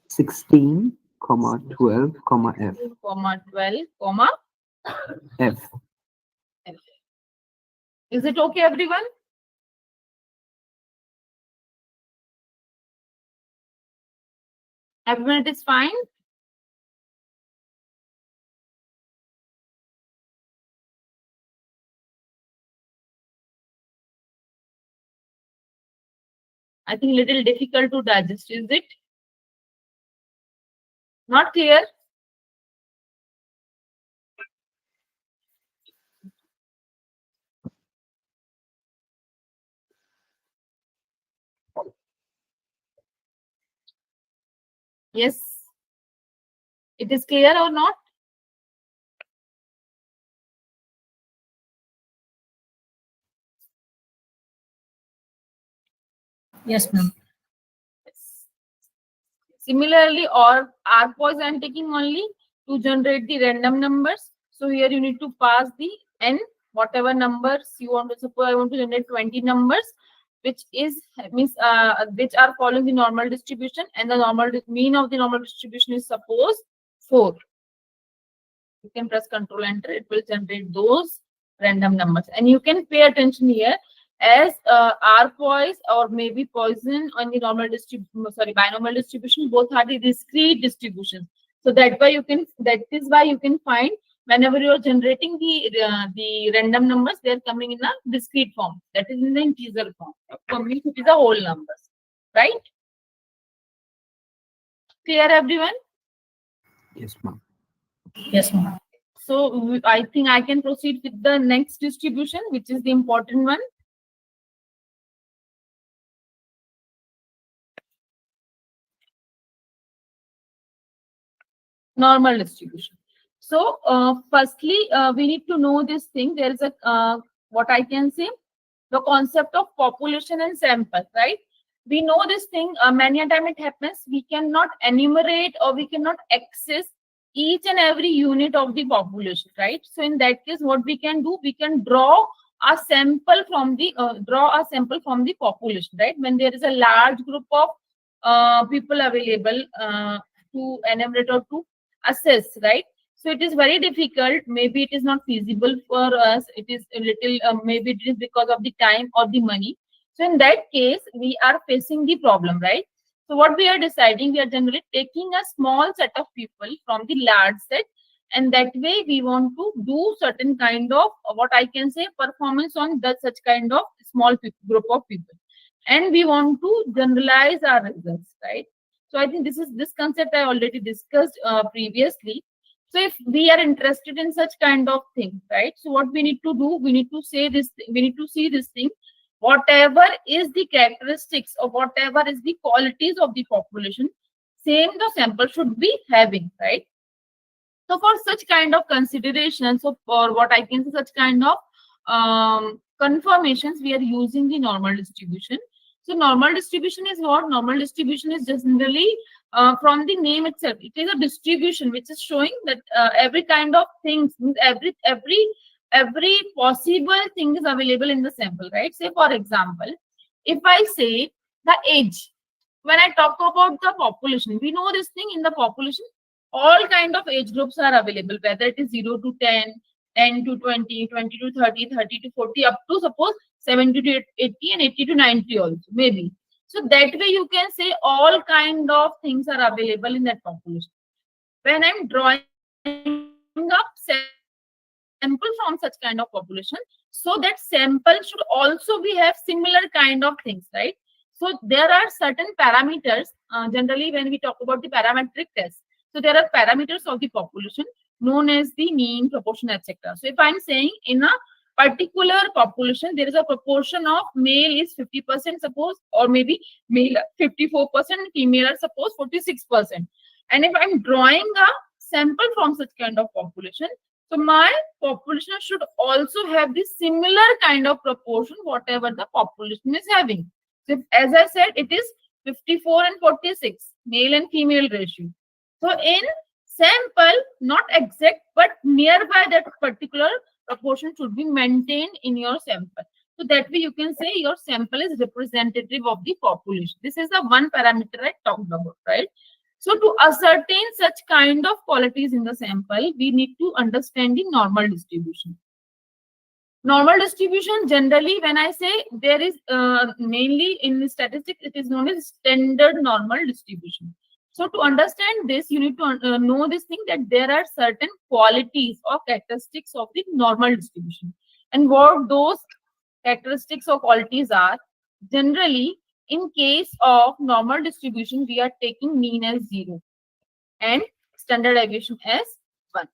(16, 12, F). Comma 12, comma F. F. Is it okay, everyone? Everyone, it is fine. I think little difficult to digest. Is it not clear? Yes. It is clear or not? Yes, ma'am. Similarly, or RPOS I'm taking only to generate the random numbers. So here you need to pass the n, whatever numbers you want to. Suppose I want to generate 20 numbers, which is means which are following the normal distribution, and the mean of the normal distribution is suppose 4. You can press Control Enter. It will generate those random numbers, and you can pay attention here as RPOS or maybe Poisson on the normal distribution. Sorry, binomial distribution. Both are the discrete distributions. So that is why you can find whenever you are generating the random numbers, they are coming in a discrete form. That is in the integer form. For me, it is a whole numbers, right? Clear, everyone? Yes, ma'am. Yes, ma'am. So I think I can proceed with the next distribution, which is the important one. Normal distribution. So firstly, we need to know this thing. There is a what I can say, the concept of population and sample, right? We know this thing. Many a time it happens. We cannot enumerate or we cannot access each and every unit of the population, right? So in that case, what we can do, we can draw a sample from the population, right? When there is a large group of people available to enumerate or to assess, right? So it is very difficult. Maybe it is not feasible for us. It is a little, maybe it is because of the time or the money. So in that case, we are facing the problem, right? So what we are deciding, we are generally taking a small set of people from the large set, and that way we want to do certain kind of what I can say performance on such kind of small group of people, and we want to generalize our results, right? So I think this concept I already discussed previously. So if we are interested in such kind of thing, right? So what we need to do, we need to say this, we need to see this thing, whatever is the characteristics or whatever is the qualities of the population, same the sample should be having, right? So for such kind of considerations, so for what I can say, such kind of confirmations, we are using the normal distribution. So normal distribution is what? Normal distribution is generally from the name itself. It is a distribution which is showing that every kind of things, every possible thing is available in the sample, right? Say for example, if I say the age, when I talk about the population, we know this thing in the population, all kind of age groups are available, whether it is 0 to 10, 10 to 20, 20 to 30, 30 to 40, up to suppose 70 to 80 and 80 to 90 also, maybe. So that way you can say all kind of things are available in that population. When I'm drawing up sample from such kind of population, so that sample should also be have similar kind of things, right? So there are certain parameters, generally when we talk about the parametric test. So there are parameters of the population known as the mean, proportion, etc. So if I'm saying in a particular population, there is a proportion of male is 50%, suppose, or maybe male 54%, female are suppose 46%. And if I'm drawing a sample from such kind of population, so my population should also have the similar kind of proportion, whatever the population is having. So as I said, it is 54 and 46, male and female ratio. So in sample, not exact, but nearby that particular proportion should be maintained in your sample. So that way you can say your sample is representative of the population. This is the one parameter I talked about, right? So to ascertain such kind of qualities in the sample, we need to understand the normal distribution. Normal distribution, generally, when I say there is mainly in the statistics, it is known as standard normal distribution. So to understand this, you need to know this thing that there are certain qualities or characteristics of the normal distribution. And what those characteristics or qualities are, generally, in case of normal distribution, we are taking mean as 0 and standard deviation as 1.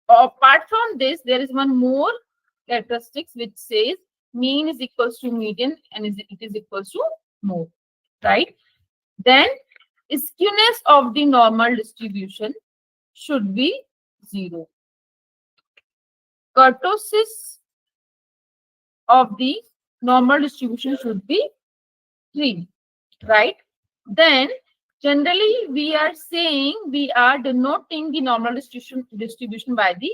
Apart from this, there is one more characteristics which says mean is equals to median and it is equals to mode, right? Then skewness of the normal distribution should be 0. Kurtosis of the normal distribution should be 3, right? Then generally we are saying we are denoting the normal distribution by the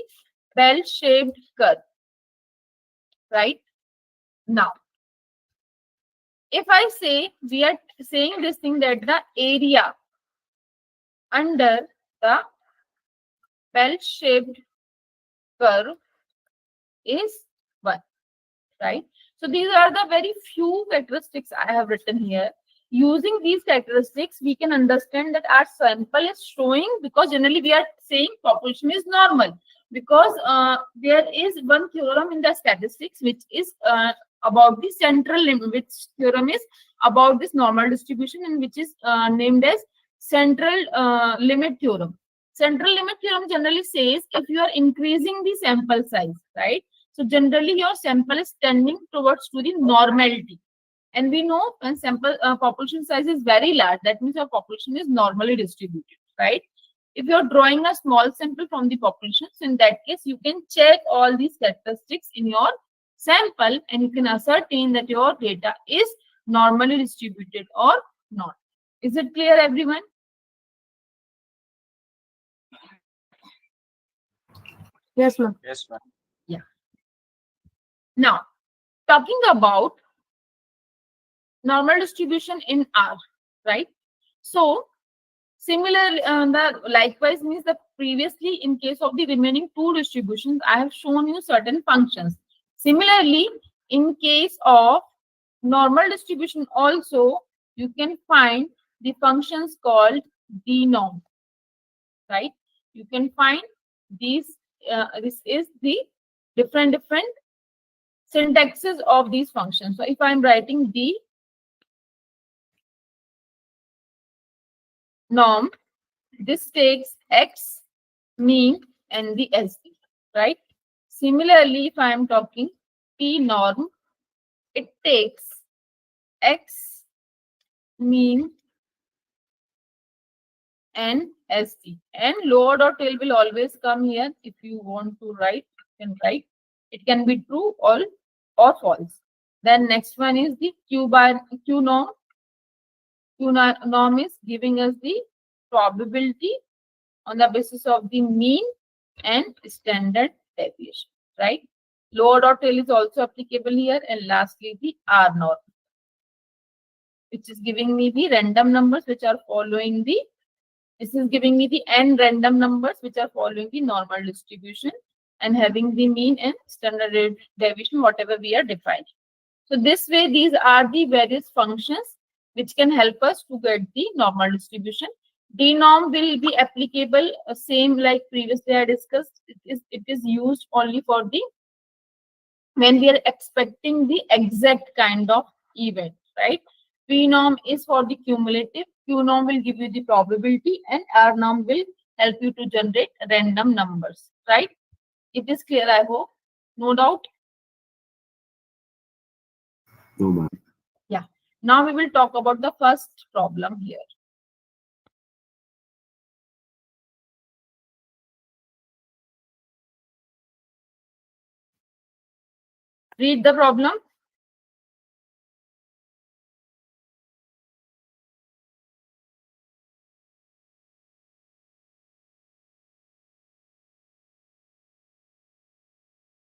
bell-shaped curve, right? Now, if I say we are saying this thing that the area under the bell-shaped curve is 1, right? So these are the very few characteristics I have written here. Using these characteristics, we can understand that our sample is showing, because generally we are saying population is normal, because there is one theorem in the statistics which is about the central limit, which theorem is about this normal distribution and which is named as central limit theorem. Central limit theorem generally says if you are increasing the sample size, right? So generally your sample is tending towards to the normality. And we know when sample population size is very large, that means your population is normally distributed, right? If you're drawing a small sample from the population, so in that case, you can check all these characteristics in your sample and you can ascertain that your data is normally distributed or not. Is it clear, everyone? Yes, ma'am. Yes, ma'am. Now, talking about normal distribution in R, right? So, similarly, the likewise means that previously in case of the remaining two distributions, I have shown you certain functions. Similarly, in case of normal distribution also, you can find the functions called denorm, right? You can find these, this is the different syntaxes of these functions. So if I'm writing D norm, this takes X, mean, and the SD, right? Similarly, if I am talking P norm, it takes X, mean, and SD. And lower or tail will always come here. If you want to write, you can write. It can be true or false. Then next one is the Q norm. Q norm is giving us the probability on the basis of the mean and standard deviation, right? Lower or tail is also applicable here. And lastly, the R norm, which is giving me the random numbers which are following the, this is giving me the n random numbers which are following the normal distribution and having the mean and standard deviation, whatever we are defining. So this way, these are the various functions which can help us to get the normal distribution. Denorm will be applicable same like previously I discussed. It is used only for the when we are expecting the exact kind of event, right? P norm is for the cumulative. Q norm will give you the probability, and R norm will help you to generate random numbers, right? It is clear, I hope. No doubt. No, ma'am. Yeah. Now we will talk about the first problem here. Read the problem.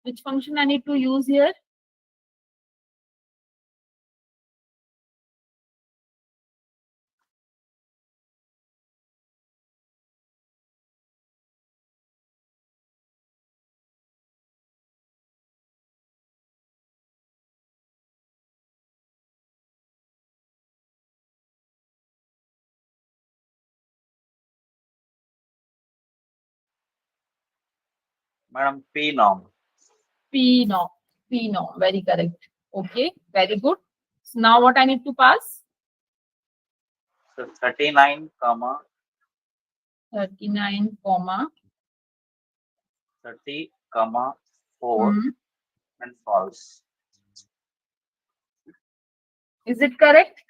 Which function I need to use here? Madam, P norm. P norm. P norm. Very correct. Okay. Very good. So now what I need to pass? So 39, 39, comma. 30, 4 Hmm. and false. Is it correct?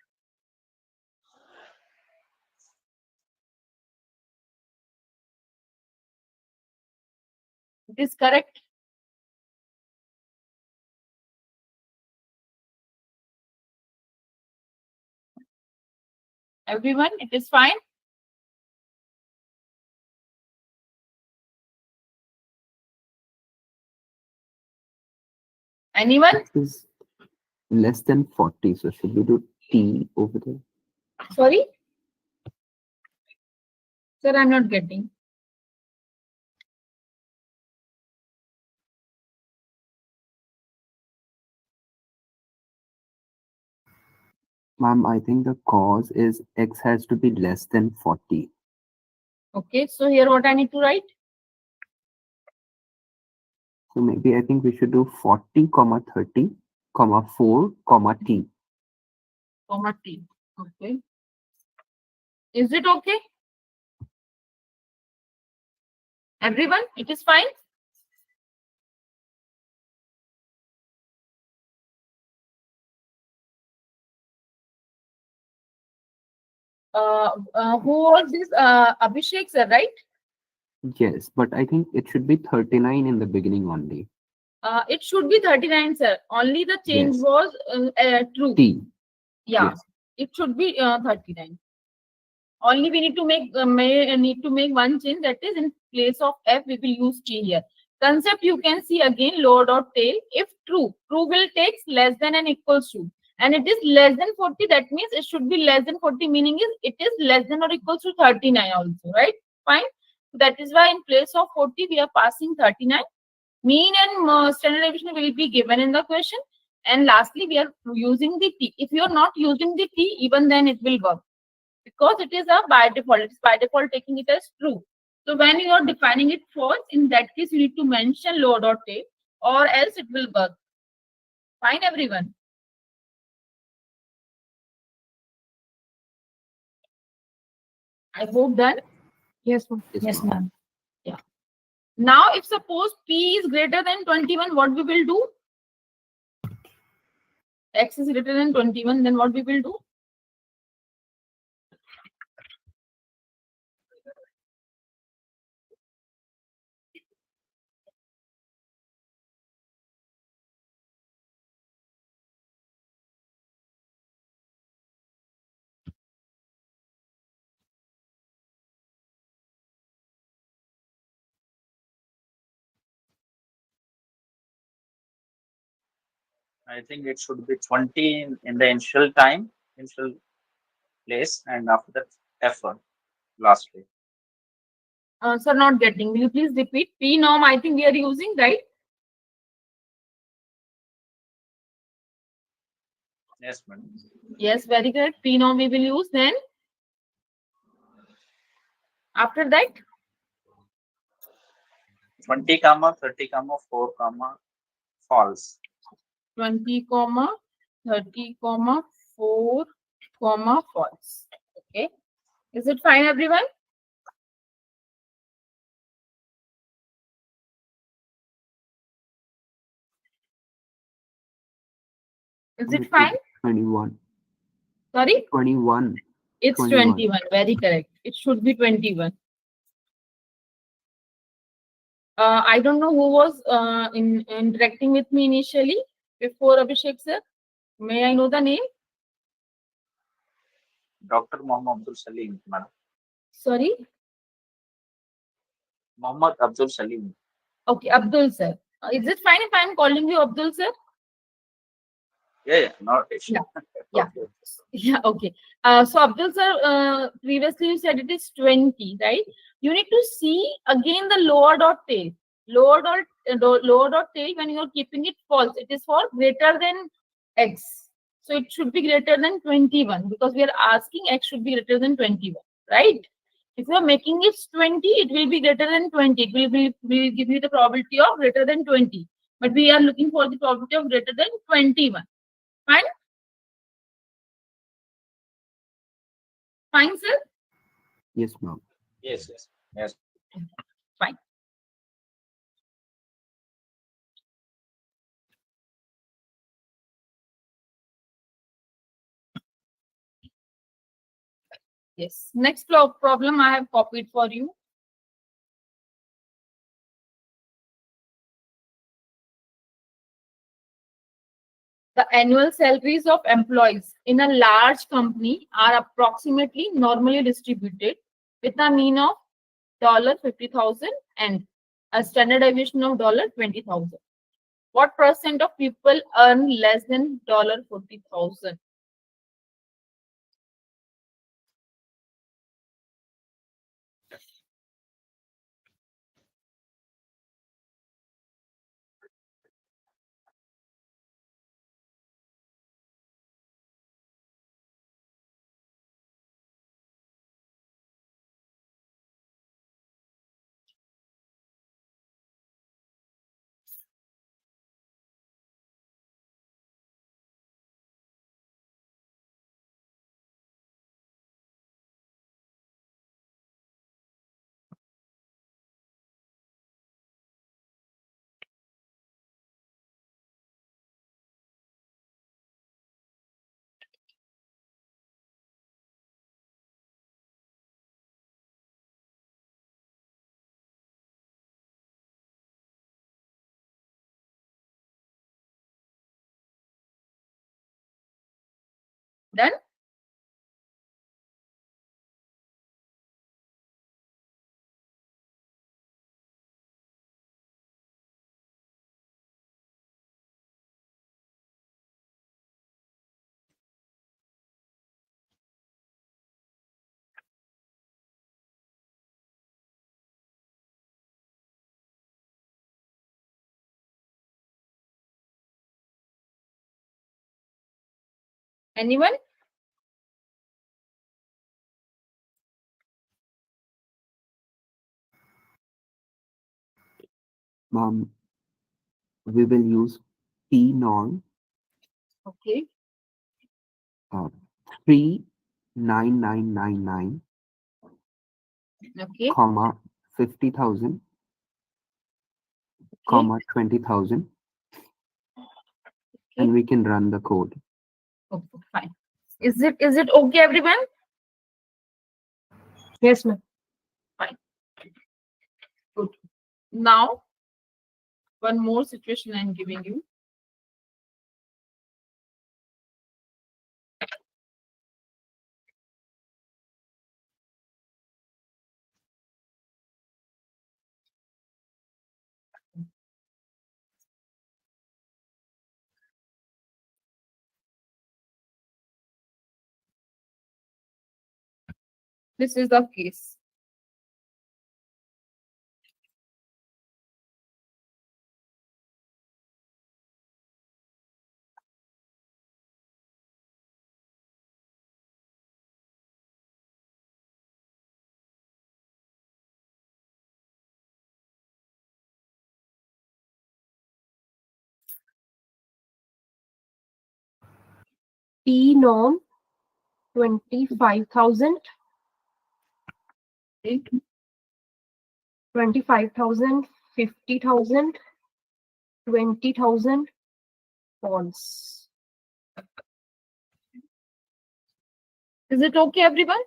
It is correct. Everyone, it is fine. Anyone? It is less than 40. So should we do T over there? Sorry? Sir, I'm not getting. Ma'am, I think the cause is X has to be less than 40. Okay, so here what I need to write? So maybe I think we should do 40, 30, 4, T. Comma T. Okay. Is it okay? Everyone, it is fine? Who was this? Abhishek sir, right? Yes, but I think it should be 39 in the beginning only. It should be 39, sir. Only the change Yes. was true. T. Yeah, Yes. it should be 39. Only we need to make one change, that is in place of F we will use T here. Concept you can see again, lower dot tail. If true will take less than and equals to, and it is less than 40, that means it should be less than 40, meaning is it is less than or equals to 39 also, right? Fine. That is why in place of 40 we are passing 39. Mean and standard deviation will be given in the question. And lastly, we are using the T. If you are not using the T, even then it will work, because it is a by default. It's by default taking it as true. So when you are defining it false, in that case you need to mention lower dot tail, or else it will work. Fine, everyone. I hope done. Yes, ma'am. Yes, ma'am. Now, if suppose P is greater than 21, what we will do? X is greater than 21, then what we will do? I think it should be 20 in the initial time, initial place, and after that effort, lastly. Sir, not getting. Will you please repeat? P norm, I think we are using, right? Yes, madam. Yes, very correct. P norm we will use. Then after that, 20, 30, 4, false. 20, 30, 4, false. Okay. Is it fine, everyone? Is it fine? 21. Sorry? 21. It's 21. Very correct. It should be 21. I don't know who was interacting with me initially before Abhishek sir. May I know the name? Dr. Muhammad Abdul Salim, madam. Sorry? Muhammad Abdul Salim. Okay, Abdul sir. Is it fine if I am calling you Abdul sir? Yeah, not issue. Yeah. Yeah. Okay. Yeah, okay. So Abdul sir, previously you said it is 20, right? You need to see again the lower dot tail. Lower dot tail, when you are keeping it false, it is for greater than X. So it should be greater than 21, because we are asking X should be greater than 21, right? If you are making it 20, it will be greater than 20. It will give you the probability of greater than 20. But we are looking for the probability of greater than 21. Fine? Fine, sir? Yes, ma'am. Yes, yes, yes. Fine. Yes. Next problem I have copied for you. The annual salaries of employees in a large company are approximately normally distributed with a mean of $50,000 and a standard deviation of $20,000. What percent of people earn less than $40,000? Done? Anyone? Ma'am, we will use P norm Okay. 39999, Okay. comma 50,000, Okay. comma 20,000, and we can run the code. Okay. Fine. Is it okay, everyone? Yes, ma'am. Fine. Good. Now, one more situation I'm giving you. This is the case. P norm 25,000, Okay. 25,000, 50,000, 20,000 bonds. Is it okay, everyone?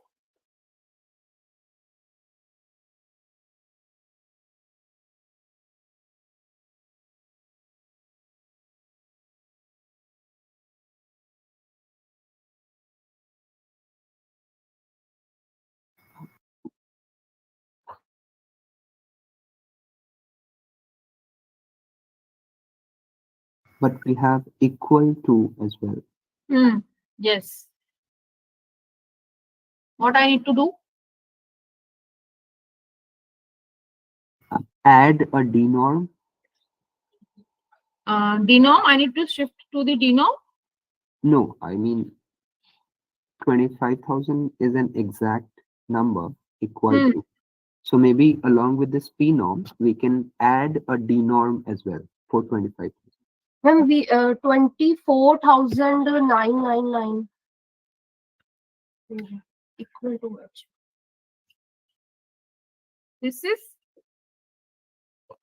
But we have equal to as well. Yes. What I need to do? Add a denorm. Denorm, I need to shift to the denorm. No, I mean 25,000 is an exact number equal to. So maybe along with this P norm, we can add a denorm as well for 25,000. Ma'am, we 24,999. equal to h. This is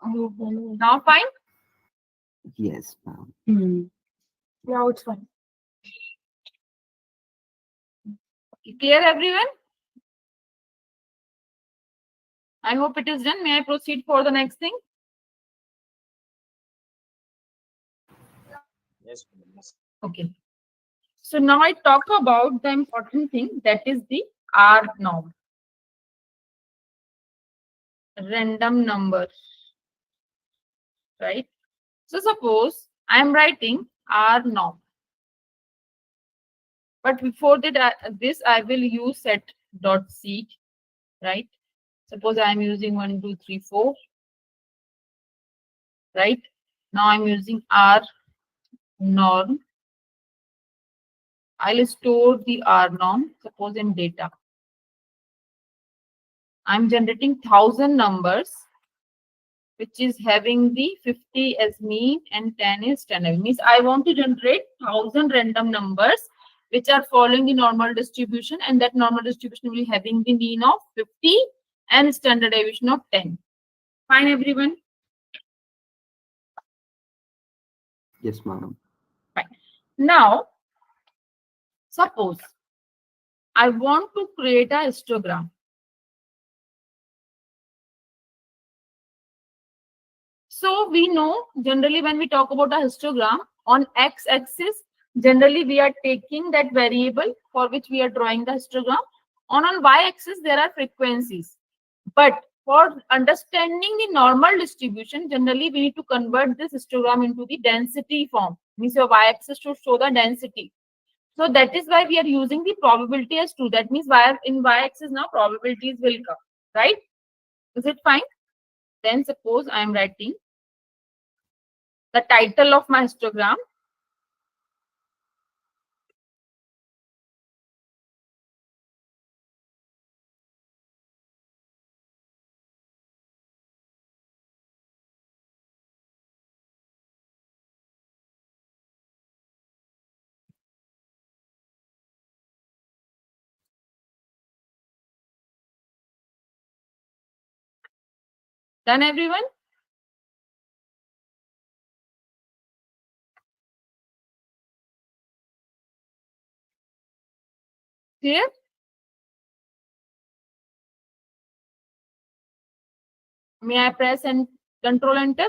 now fine. Yes, ma'am. Now it's fine. Clear, everyone? I hope it is done. May I proceed for the next thing? Yes, madam. Yes. Okay. So now I talk about the important thing, that is the R norm. Random number. Right? So suppose I am writing R norm. But before that, this I will use set dot seek. Right? Suppose I am using 1, 2, 3, 4. Right? Now I'm using R norm. I'll store the R norm, suppose in data. I'm generating 1000 numbers, which is having the 50 as mean and 10 is standard. Means I want to generate 1000 random numbers which are following the normal distribution, and that normal distribution will be having the mean of 50 and standard deviation of 10. Fine, everyone? Yes, madam. Fine. Now, suppose I want to create a histogram. So we know generally when we talk about a histogram, on x-axis, generally we are taking that variable for which we are drawing the histogram. On y-axis, there are frequencies. But for understanding the normal distribution, generally we need to convert this histogram into the density form. Means your y-axis should show the density. So that is why we are using the probability as 2. That means in y-axis now probabilities will come. Right? Is it fine? Then suppose I am writing the title of my histogram. Done, everyone? Clear? May I press and control enter?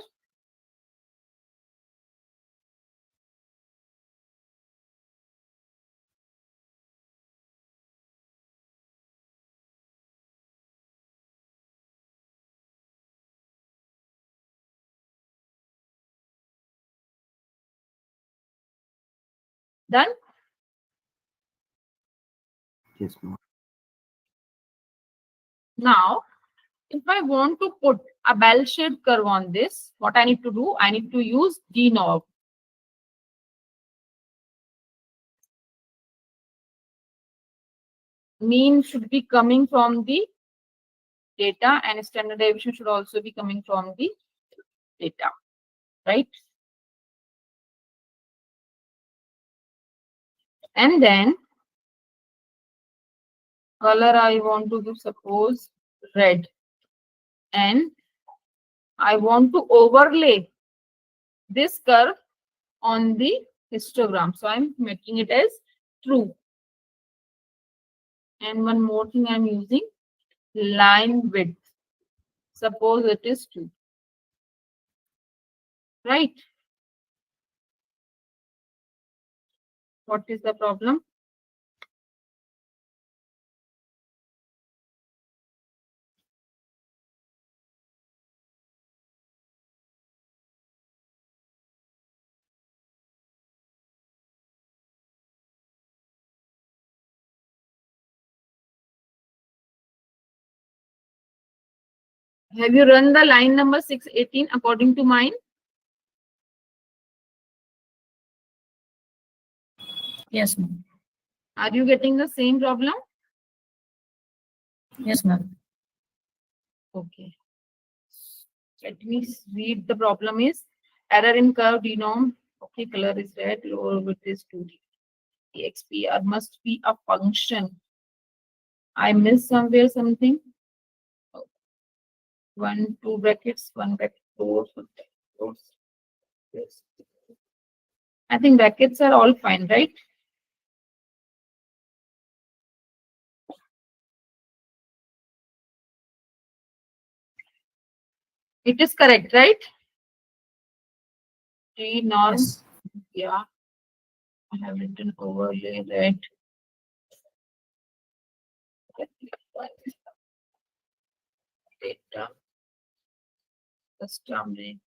Done? Yes, ma'am. Now, if I want to put a bell-shaped curve on this, what I need to do? I need to use dnorm. Mean should be coming from the data and standard deviation should also be coming from the data. Right? And then color I want to give, suppose red. And I want to overlay this curve on the histogram. So I'm making it as true. And one more thing, I'm using line width. Suppose it is 2. Right? What is the problem? Have you run the line number 618 according to mine? Yes, ma'am. Are you getting the same problem? Yes, ma'am. Okay. Let me read. The problem is error in curve denorm. Okay, color is red, lower width is 2D. The XPR must be a function. I missed somewhere something. 1, 2 brackets, 1 bracket, 4. Yes. I think brackets are all fine, right? It is correct, right? T norm. Yes. Yeah. I have written overlay that. Data. Custom rate.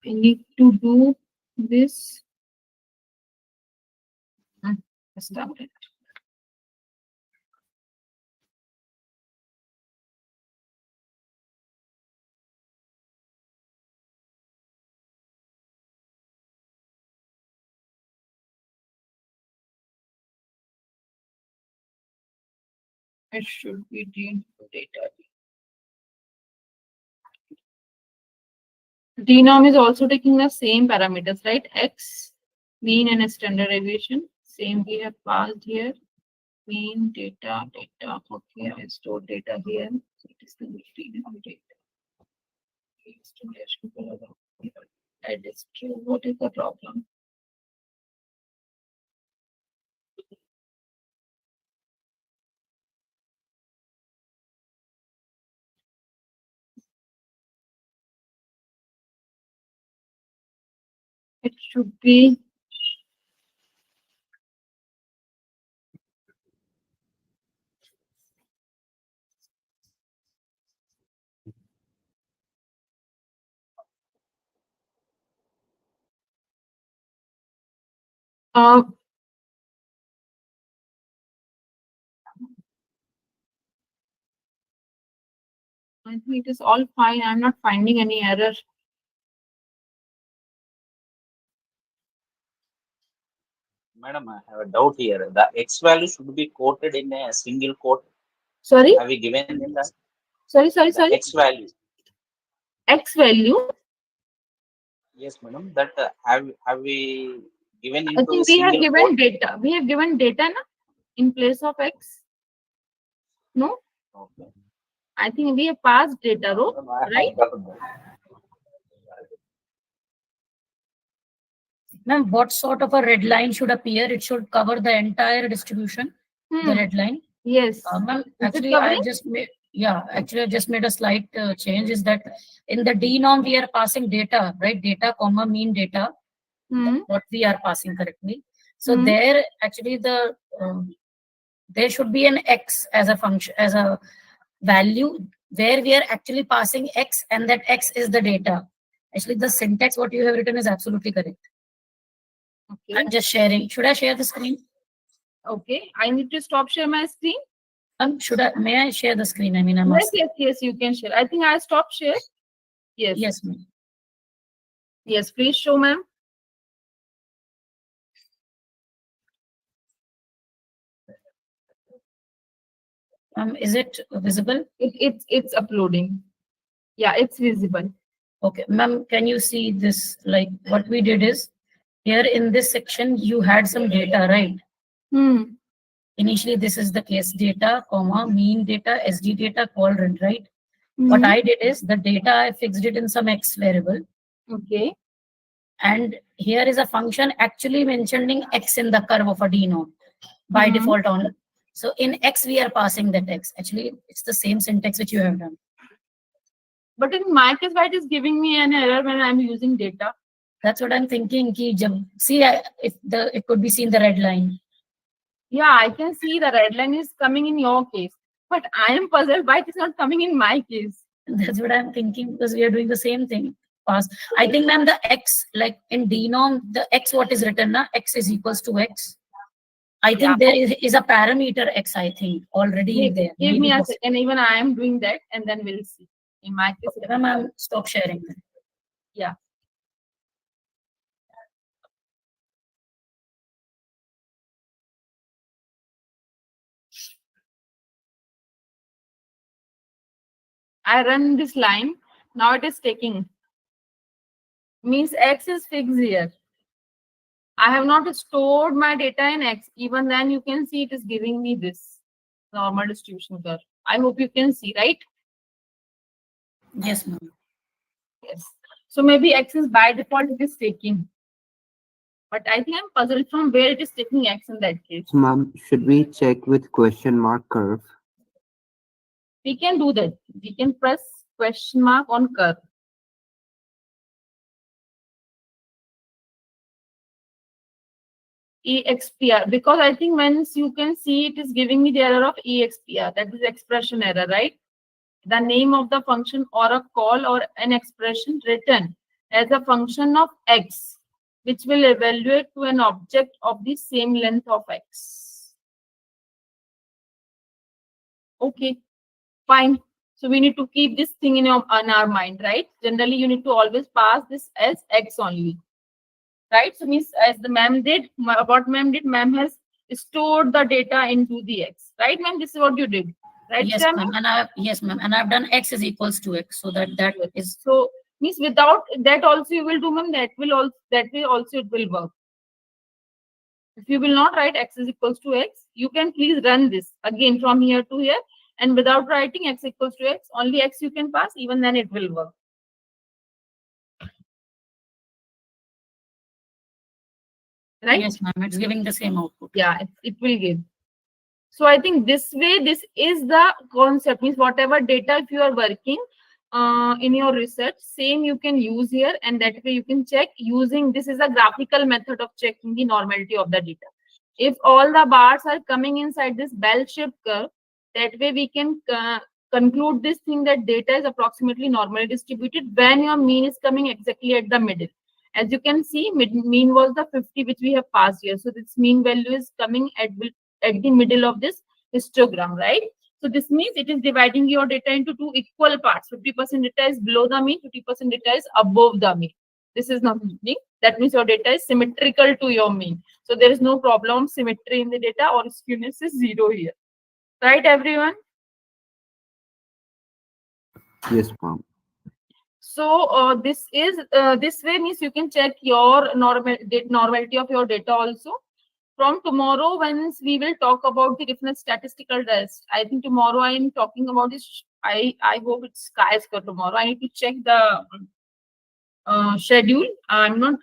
I need to do this. Custom rate. It should be data. Denom is also taking the same parameters, right? X, mean and standard deviation. Same we have passed here. Mean, data. Okay, I store data here. So it is the denom data. That is true. What is the problem? It should be uh, I think it is all fine. I'm not finding any error. Madam, I have a doubt here. The X value should be quoted in a single quote. Sorry? Have we given in the Sorry. X value? X value. Yes, madam. That have we given I into think a we have single given quote? data. We have given data na, in place of X. No? Okay. I think we have passed data row, Madam, I right? have gotten that. Ma'am, what sort of a red line should appear? It should cover the entire distribution, the red line. Yes. Ma'am, Is it actually, I covering? just made, I just made a slight change is that in the D norm, we are passing data, right? Data, comma, mean data, what we are passing correctly. So there, actually, there should be an X as a function, as a value where we are actually passing X, and that X is the data. Actually, the syntax, what you have written is absolutely correct. Okay. I'm just sharing. Should I share the screen? Okay. I need to stop share my screen. May I share the screen? I mean, I'm asking. Yes, you can share. I think I stopped share. Yes. Yes, ma'am. Yes, please show, ma'am. Is it visible? It's uploading. Yeah, it's visible. Okay, ma'am, can you see this? Like what we did is here in this section, you had some data, right? Initially, this is the case data, comma, mean data, SD data, quadrant, right? What I did is the data, I fixed it in some X variable. Okay. And here is a function actually mentioning X in the curve of a D node by default on. So in X, we are passing that X. Actually, it's the same syntax which you have done. But in my case, why it is giving me an error when I'm using data? That's what I'm thinking. See, if it could be seen the red line. Yeah, I can see the red line is coming in your case, but I am puzzled why it is not coming in my case. That's what I'm thinking because we are doing the same thing. I think, ma'am, the X, like in denom, the X what is written now, X is equals to X. I think there is a parameter X, I think, already there. Give me a second, even I am doing that, and then we'll see. In my case, okay, ma'am, stop sharing. Yeah. I run this line. Now it is taking. Means X is fixed here. I have not stored my data in X. Even then, you can see it is giving me this normal distribution curve. I hope you can see, right? Yes, ma'am. Yes. So maybe X is by default it is taking. But I think I'm puzzled from where it is taking X in that case. Ma'am, should we check with question mark curve? We can do that. We can press question mark on curve. EXPR, because I think once you can see it is giving me the error of EXPR, that is expression error, right? The name of the function or a call or an expression written as a function of X, which will evaluate to an object of the same length of X. Okay, fine. So we need to keep this thing in our mind, right? Generally, you need to always pass this as X only. Right, so means as the ma'am did, what ma'am did, ma'am has stored the data into the X, right, ma'am? This is what you did, right? Yes, Shyam? ma'am. And yes, ma'am. And I've done X is equals to X, so that is. So means without that also you will do, ma'am. That way also it will work. If you will not write X is equals to X, you can please run this again from here to here, and without writing X equals to X, only X you can pass. Even then it will work. Right? Yes, ma'am. It's giving the same output. Yeah, it will give. So I think this way, this is the concept. Means whatever data if you are working in your research, same you can use here, and that way you can check using, this is a graphical method of checking the normality of the data. If all the bars are coming inside this bell-shaped curve, that way we can conclude this thing that data is approximately normally distributed when your mean is coming exactly at the middle. As you can see, mean was the 50 which we have passed here. So this mean value is coming at the middle of this histogram, right? So this means it is dividing your data into two equal parts. 50% data is below the mean, 50% data is above the mean. This is not meaning. That means your data is symmetrical to your mean. So there is no problem of symmetry in the data, or skewness is 0 here. Right, everyone? Yes, ma'am. So this way means you can check your normality of your data also. From tomorrow, once we will talk about the different statistical tests. I think tomorrow I am talking about this. I hope it's chi-square tomorrow. I need to check the schedule. I'm not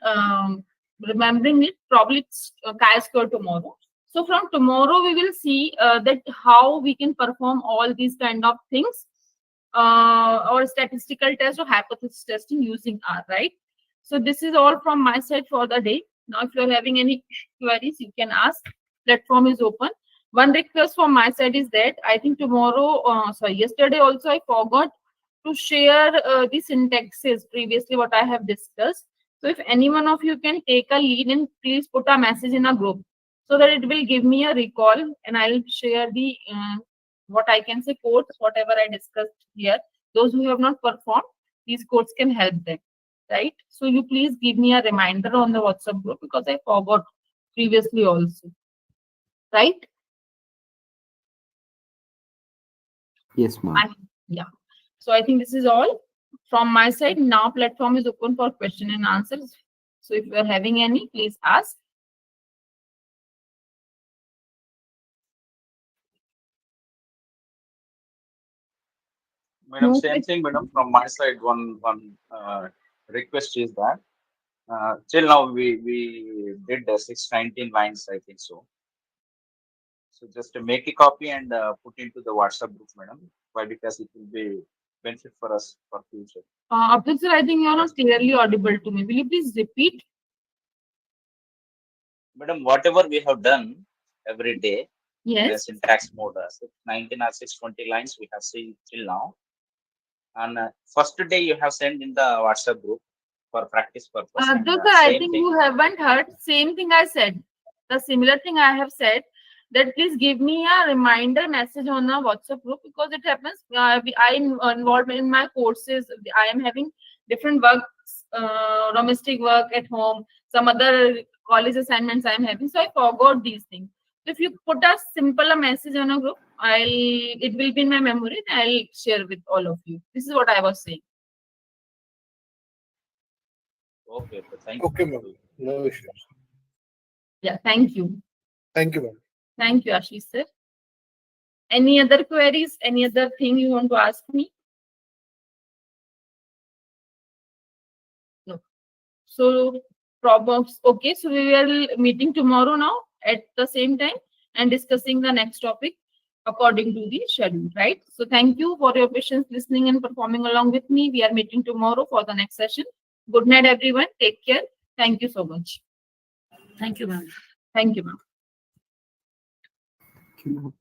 remembering it. Probably it's chi-square tomorrow. So from tomorrow we will see that how we can perform all these kind of things, or statistical test or hypothesis testing using R, right? So this is all from my side for the day. Now, if you're having any queries, you can ask. Platform is open. One request from my side is that I think tomorrow, yesterday also I forgot to share the syntaxes previously what I have discussed. So if any one of you can take a lead and please put a message in a group so that it will give me a recall, and I'll share the what I can say codes, whatever I discussed here. Those who have not performed, these codes can help them, right? So you please give me a reminder on the WhatsApp group because I forgot previously also, right? Yes, ma'am. Yeah. So I think this is all from my side. Now platform is open for question and answers. So if you are having any, please ask. Madam, No same question. thing, madam. From my side, one request is that till now we did 619 lines, I think so. So just to make a copy and put into the WhatsApp group, madam. Why? Because it will be benefit for us for future. Abdul sir, I think you are not clearly audible to me. Will you please repeat? Madam, whatever we have done every day in a Yes. syntax mode, 19 or 620 lines we have seen till now. And first day you have sent in the WhatsApp group for practice purpose. Abdul And sir, I same think thing. you haven't heard. Same thing I said. The similar thing I have said, that please give me a reminder message on the WhatsApp group, because it happens. I'm involved in my courses. I am having different works, domestic work at home, some other college assignments I am having. So I forgot these things. So if you put a simple message on a group, it will be in my memory and I'll share with all of you. This is what I was saying. Okay, thank you. Okay, ma'am. No issues. Yeah, thank you. Thank you, ma'am. Thank you, Ashish sir. Any other queries? Any other thing you want to ask me? No. So problems. Okay, so we will meeting tomorrow now at the same time and discussing the next topic according to the schedule, right? So thank you for your patience, listening and performing along with me. We are meeting tomorrow for the next session. Good night, everyone. Take care. Thank you so much. Thank you, ma'am. Thank you, ma'am. You know.